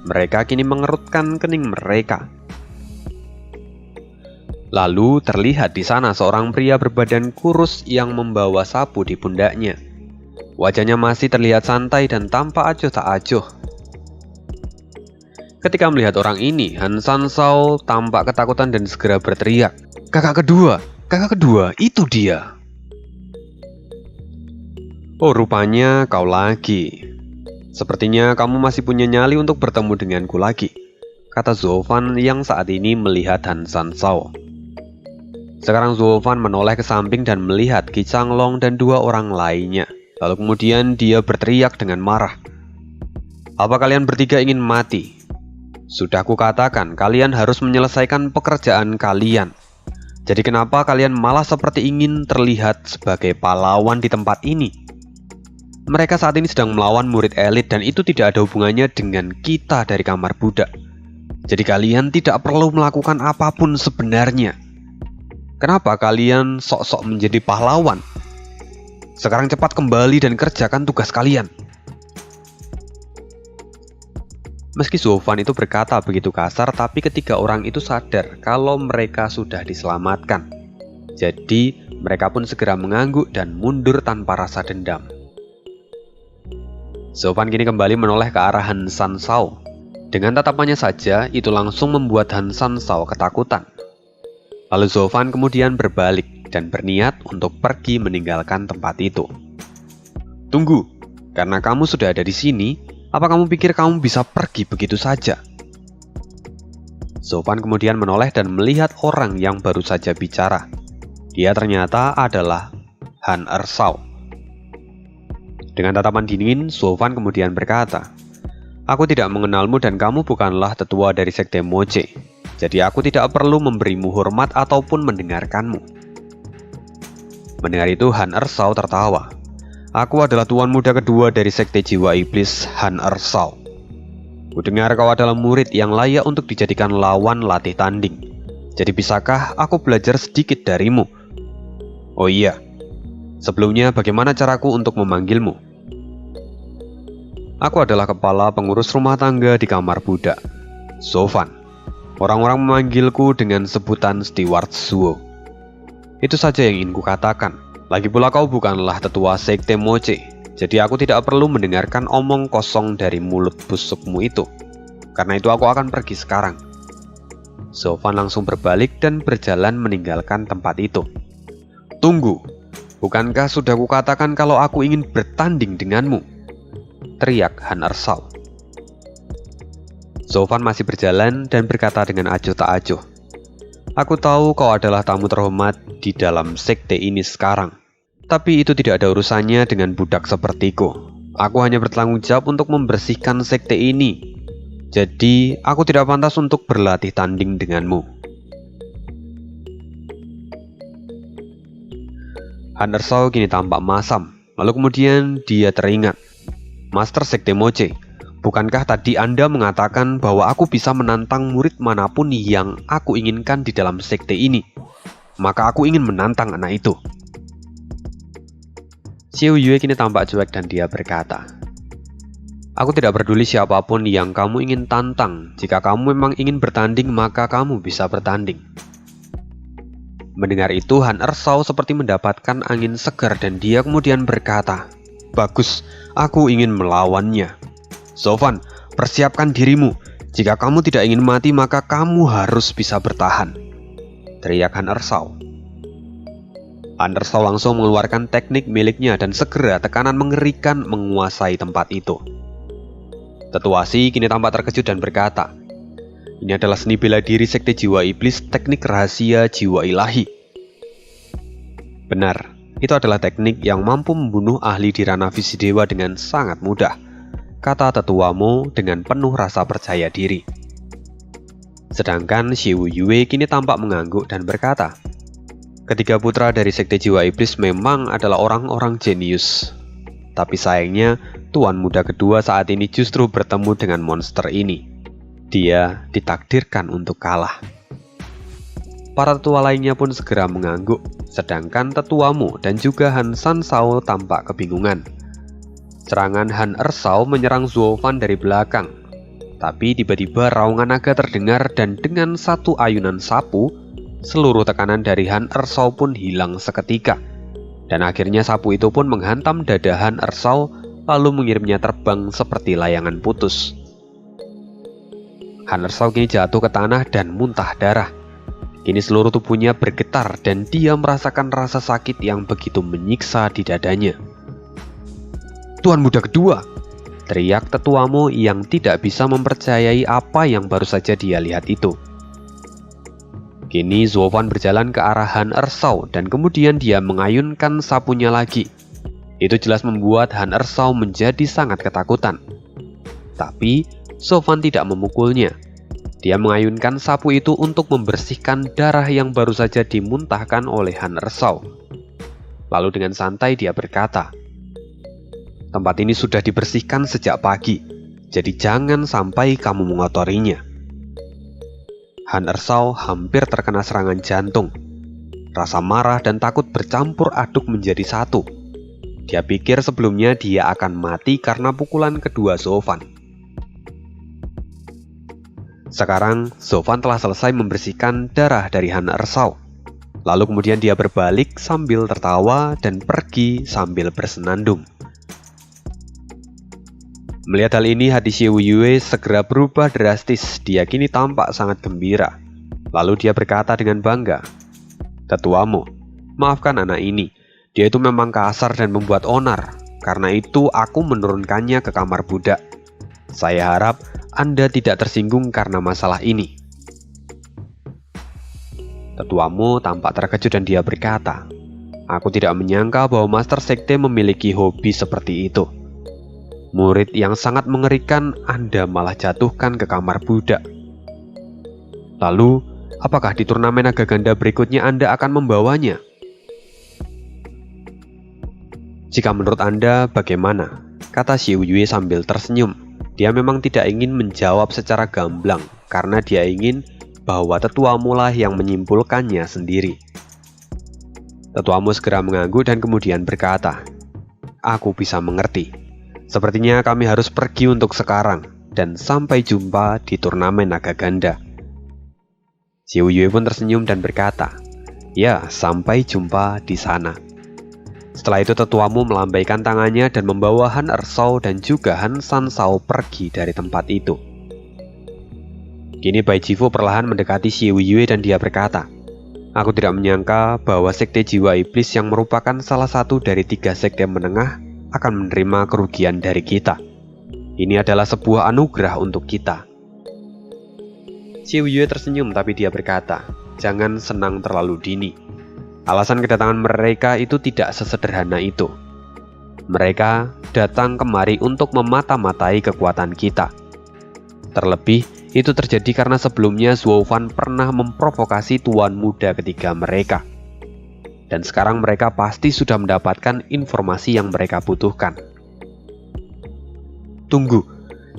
Speaker 1: Mereka kini mengerutkan kening mereka. Lalu terlihat di sana seorang pria berbadan kurus yang membawa sapu di pundaknya. Wajahnya masih terlihat santai dan tampak acuh tak acuh. Ketika melihat orang ini, Han San Shao tampak ketakutan dan segera berteriak, kakak kedua, itu dia." "Oh, rupanya kau lagi. Sepertinya kamu masih punya nyali untuk bertemu denganku lagi," kata Zhou Fan yang saat ini melihat Han San Shao. Sekarang Zhou Fan menoleh ke samping dan melihat Qi Changlong dan 2 orang lainnya. Lalu kemudian dia berteriak dengan marah, "Apa kalian bertiga ingin mati? Sudah kukatakan kalian harus menyelesaikan pekerjaan kalian. Jadi kenapa kalian malah seperti ingin terlihat sebagai pahlawan di tempat ini? Mereka saat ini sedang melawan murid elit dan itu tidak ada hubungannya dengan kita dari kamar budak. Jadi kalian tidak perlu melakukan apapun sebenarnya. Kenapa kalian sok-sok menjadi pahlawan? Sekarang cepat kembali dan kerjakan tugas kalian." Meski Zhou Fan itu berkata begitu kasar, tapi ketiga orang itu sadar kalau mereka sudah diselamatkan. Jadi mereka pun segera mengangguk dan mundur tanpa rasa dendam. Zhou Fan kini kembali menoleh ke arah Han San Shao. Dengan tatapannya saja, itu langsung membuat Han San Shao ketakutan. Lalu Zhou Fan kemudian berbalik dan berniat untuk pergi meninggalkan tempat itu. "Tunggu, karena kamu sudah ada di sini, apa kamu pikir kamu bisa pergi begitu saja?" Zhou Fan kemudian menoleh dan melihat orang yang baru saja bicara. Dia ternyata adalah Han Ershao. Dengan tatapan dingin, Zhou Fan kemudian berkata, "Aku tidak mengenalmu dan kamu bukanlah tetua dari sekte Moche. Jadi aku tidak perlu memberimu hormat ataupun mendengarkanmu. Mendengar itu Han Ersao tertawa. Aku adalah tuan muda kedua dari Sekte Jiwa Iblis, Han Ersao. Kudengar kau adalah murid yang layak untuk dijadikan lawan latih tanding. Jadi bisakah aku belajar sedikit darimu? Oh iya, sebelumnya bagaimana caraku untuk memanggilmu? Aku adalah kepala pengurus rumah tangga di kamar budak, Zovan. Orang-orang memanggilku dengan sebutan Steward Zuo. Itu saja yang ingin kukatakan. Lagi pula kau bukanlah tetua Sekte Moche, jadi aku tidak perlu mendengarkan omong kosong dari mulut busukmu itu. Karena itu aku akan pergi sekarang. Zovan langsung berbalik dan berjalan meninggalkan tempat itu. Tunggu, bukankah sudah kukatakan kalau aku ingin bertanding denganmu? Teriak Han Ersao. Zovan masih berjalan dan berkata dengan acuh tak acuh. Aku tahu kau adalah tamu terhormat di dalam sekte ini sekarang. Tapi itu tidak ada urusannya dengan budak sepertiku. Aku hanya bertanggung jawab untuk membersihkan sekte ini. Jadi, aku tidak pantas untuk berlatih tanding denganmu. Han Ersao kini tampak masam. Lalu kemudian dia teringat. Master Sekte Moche, bukankah tadi Anda mengatakan bahwa aku bisa menantang murid manapun yang aku inginkan di dalam sekte ini? Maka aku ingin menantang anak itu. Xiao Yue kini tampak cuek dan dia berkata, aku tidak peduli siapapun yang kamu ingin tantang. Jika kamu memang ingin bertanding, maka kamu bisa bertanding. Mendengar itu, Han Ersao seperti mendapatkan angin segar dan dia kemudian berkata, bagus, aku ingin melawannya. Zovan, persiapkan dirimu. Jika kamu tidak ingin mati, maka kamu harus bisa bertahan. Teriak Han Ersao. Han Ersao langsung mengeluarkan teknik miliknya dan segera tekanan mengerikan menguasai tempat itu. Tetua Si kini tampak terkejut dan berkata, ini adalah seni bela diri Sekte Jiwa Iblis, teknik rahasia jiwa ilahi. Benar, itu adalah teknik yang mampu membunuh ahli di ranah visi dewa dengan sangat mudah, kata Tetua Mo dengan penuh rasa percaya diri. Sedangkan Xiao Yue kini tampak mengangguk dan berkata, ketiga putra dari Sekte Jiwa Iblis memang adalah orang-orang jenius. Tapi sayangnya, tuan muda kedua saat ini justru bertemu dengan monster ini. Dia ditakdirkan untuk kalah. Para tetua lainnya pun segera mengangguk, sedangkan Tetua Mo dan juga Han Sansao tampak kebingungan. Serangan Han Ersao menyerang Zovan dari belakang. Tapi tiba-tiba raungan naga terdengar dan dengan satu ayunan sapu, seluruh tekanan dari Han Ersao pun hilang seketika. Dan akhirnya sapu itu pun menghantam dada Han Ersao lalu mengirimnya terbang seperti layangan putus. Han Ersao kini jatuh ke tanah dan muntah darah. Kini seluruh tubuhnya bergetar dan dia merasakan rasa sakit yang begitu menyiksa di dadanya. Tuan muda kedua, teriak Tetua Mo yang tidak bisa mempercayai apa yang baru saja dia lihat itu. Kini Zovan berjalan ke arah Han Ersao dan kemudian dia mengayunkan sapunya lagi. Itu jelas membuat Han Ersao menjadi sangat ketakutan. Tapi Zovan tidak memukulnya. Dia mengayunkan sapu itu untuk membersihkan darah yang baru saja dimuntahkan oleh Han Ersao. Lalu dengan santai dia berkata, tempat ini sudah dibersihkan sejak pagi, jadi jangan sampai kamu mengotorinya. Han Ersao hampir terkena serangan jantung. Rasa marah dan takut bercampur aduk menjadi satu. Dia pikir sebelumnya dia akan mati karena pukulan kedua Zovan. Sekarang, Zovan telah selesai membersihkan darah dari Han Ersao. Lalu kemudian dia berbalik sambil tertawa dan pergi sambil bersenandung. Melihat hal ini, hati Xiao Yue segera berubah drastis. Dia kini tampak sangat gembira. Lalu dia berkata dengan bangga, Tetua Mo, maafkan anak ini. Dia itu memang kasar dan membuat onar. Karena itu aku menurunkannya ke kamar budak. Saya harap Anda tidak tersinggung karena masalah ini. Tetua Mo tampak terkejut dan dia berkata, aku tidak menyangka bahwa Master Sekte memiliki hobi seperti itu. Murid yang sangat mengerikan Anda malah jatuhkan ke kamar budak. Lalu, apakah di turnamen naga ganda berikutnya Anda akan membawanya? Jika menurut Anda bagaimana? Kata Xiao Yue sambil tersenyum. Dia memang tidak ingin menjawab secara gamblang karena dia ingin bahwa tetuamu lah yang menyimpulkannya sendiri. Tetuamu segera mengangguk dan kemudian berkata, "Aku bisa mengerti. Sepertinya kami harus pergi untuk sekarang dan sampai jumpa di turnamen naga ganda." Xiao Yue pun tersenyum dan berkata, "Ya, sampai jumpa di sana." Setelah itu tetuamu melambaikan tangannya dan membawa Han Ersao dan juga Han Sansao pergi dari tempat itu. Kini Bai Jifu perlahan mendekati Xiao Yue dan dia berkata, "Aku tidak menyangka bahwa sekte jiwa iblis yang merupakan salah satu dari 3 sekte menengah akan menerima kerugian dari kita. Ini adalah sebuah anugerah untuk kita." Xiao Yue tersenyum tapi dia berkata, "Jangan senang terlalu dini. Alasan kedatangan mereka itu tidak sesederhana itu. Mereka datang kemari untuk memata-matai kekuatan kita. Terlebih, itu terjadi karena sebelumnya Zhou Fan pernah memprovokasi tuan muda ketiga mereka. Dan sekarang mereka pasti sudah mendapatkan informasi yang mereka butuhkan." "Tunggu,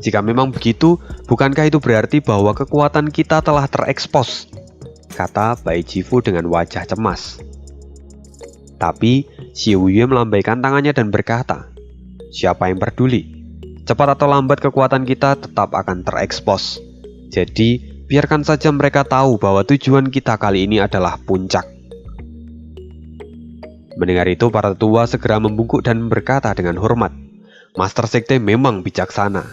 Speaker 1: jika memang begitu, bukankah itu berarti bahwa kekuatan kita telah terekspos?" kata Bai Jifu dengan wajah cemas. Tapi Xiao Yue melambaikan tangannya dan berkata, "Siapa yang peduli? Cepat atau lambat kekuatan kita tetap akan terekspos. Jadi biarkan saja mereka tahu bahwa tujuan kita kali ini adalah puncak." Mendengar itu, para tetua segera membungkuk dan berkata dengan hormat, "Master Sekte memang bijaksana."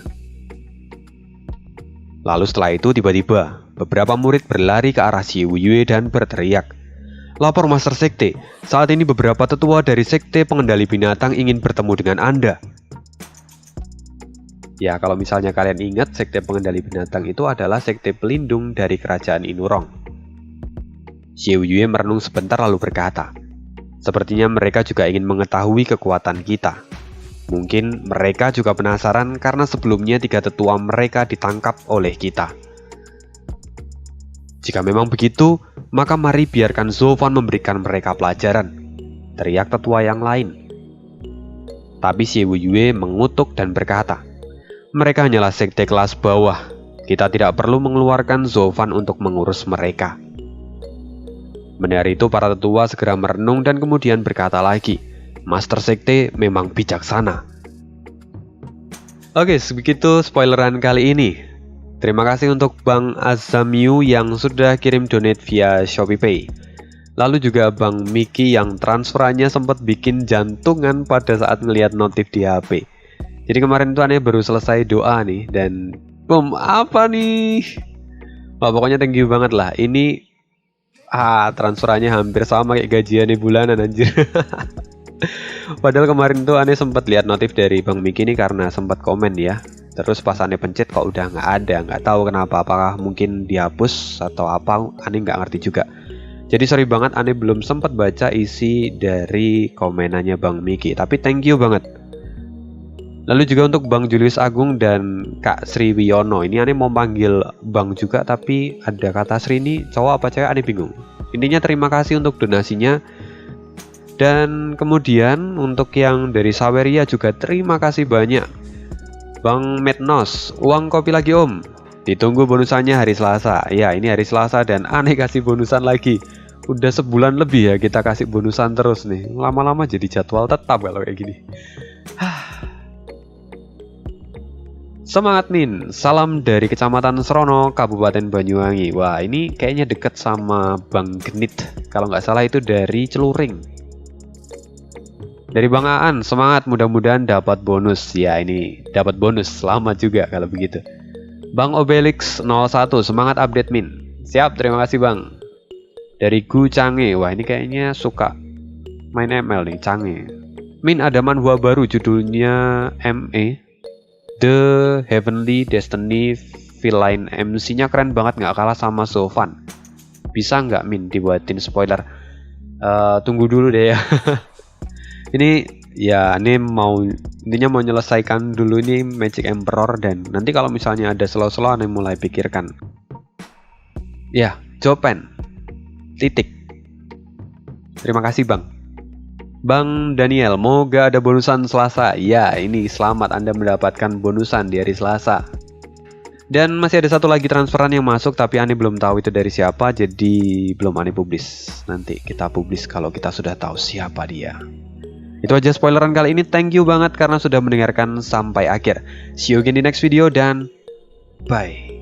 Speaker 1: Lalu setelah itu tiba-tiba beberapa murid berlari ke arah Xiao Yue dan berteriak, "Lapor Master Sekte, saat ini beberapa tetua dari Sekte Pengendali Binatang ingin bertemu dengan Anda." Ya, kalau misalnya kalian ingat, Sekte Pengendali Binatang itu adalah sekte pelindung dari kerajaan Inurong. Xiao Yue merenung sebentar lalu berkata, "Sepertinya mereka juga ingin mengetahui kekuatan kita. Mungkin mereka juga penasaran karena sebelumnya 3 tetua mereka ditangkap oleh kita. Jika memang begitu, maka mari biarkan Zhou Fan memberikan mereka pelajaran," teriak tetua yang lain. Tapi Xiao Yue mengutuk dan berkata, "Mereka hanyalah sekte kelas bawah. Kita tidak perlu mengeluarkan Zhou Fan untuk mengurus mereka." Mendengar itu, para tetua segera merenung dan kemudian berkata lagi, "Master Sekte memang bijaksana." Oke, sebegitu spoileran kali ini. Terima kasih untuk Bang Azamyu yang sudah kirim donate via ShopeePay. Lalu juga Bang Miki yang transferannya sempat bikin jantungan pada saat melihat notif di HP. Jadi kemarin tuh aneh baru selesai doa nih dan boom, apa nih? Wah, pokoknya thank you banget lah. Ini transferannya hampir sama kayak gajiannya bulanan anjir. Padahal kemarin tuh aneh sempat lihat notif dari Bang Miki nih karena sempat komen ya. Terus pas aneh pencet kok udah nggak ada, nggak tahu kenapa, apakah mungkin dihapus atau apa, aneh nggak ngerti juga. Jadi sorry banget, aneh belum sempat baca isi dari komenannya Bang Miki, tapi thank you banget. Lalu juga untuk Bang Julius Agung dan Kak Sri Wiono, ini aneh mau panggil Bang juga tapi ada kata Sri ini cowok apa cewek aneh bingung. Intinya terima kasih untuk donasinya. Dan kemudian untuk yang dari Saweria juga terima kasih banyak. Bang Mednos, uang kopi lagi om. Ditunggu bonusannya hari Selasa. Ya, ini hari Selasa dan aneh kasih bonusan lagi. Udah sebulan lebih ya kita kasih bonusan terus nih. Lama-lama jadi jadwal tetap kalau kayak gini. Semangat Min, salam dari Kecamatan Serono, Kabupaten Banyuwangi. Wah, ini kayaknya deket sama Bang Genit. Kalau nggak salah itu dari Celuring. Dari Bang Aan, semangat, mudah-mudahan dapat bonus. Ya, ini dapat bonus, selamat juga kalau begitu. Bang Obelix 01, semangat update Min. Siap, terima kasih Bang. Dari Gu Cange, wah ini kayaknya suka main ML nih, Cange. Min, ada manhwa baru judulnya ME, The Heavenly Destiny Feline. MC-nya keren banget, nggak kalah sama Zhou Fan. Bisa nggak Min dibuatin spoiler? Tunggu dulu deh ya. Ini intinya mau menyelesaikan dulu ini Magic Emperor, dan nanti kalau misalnya ada slow-slow aneh mulai pikirkan. Ya, Jopen. Titik. Terima kasih Bang. Bang Daniel, mau gak ada bonusan Selasa? Ya, ini selamat Anda mendapatkan bonusan di hari Selasa. Dan masih ada satu lagi transferan yang masuk, tapi Ani belum tahu itu dari siapa, jadi belum Ani publis. Nanti kita publis kalau kita sudah tahu siapa dia. Itu aja spoileran kali ini. Thank you banget karena sudah mendengarkan sampai akhir. See you again di next video dan bye.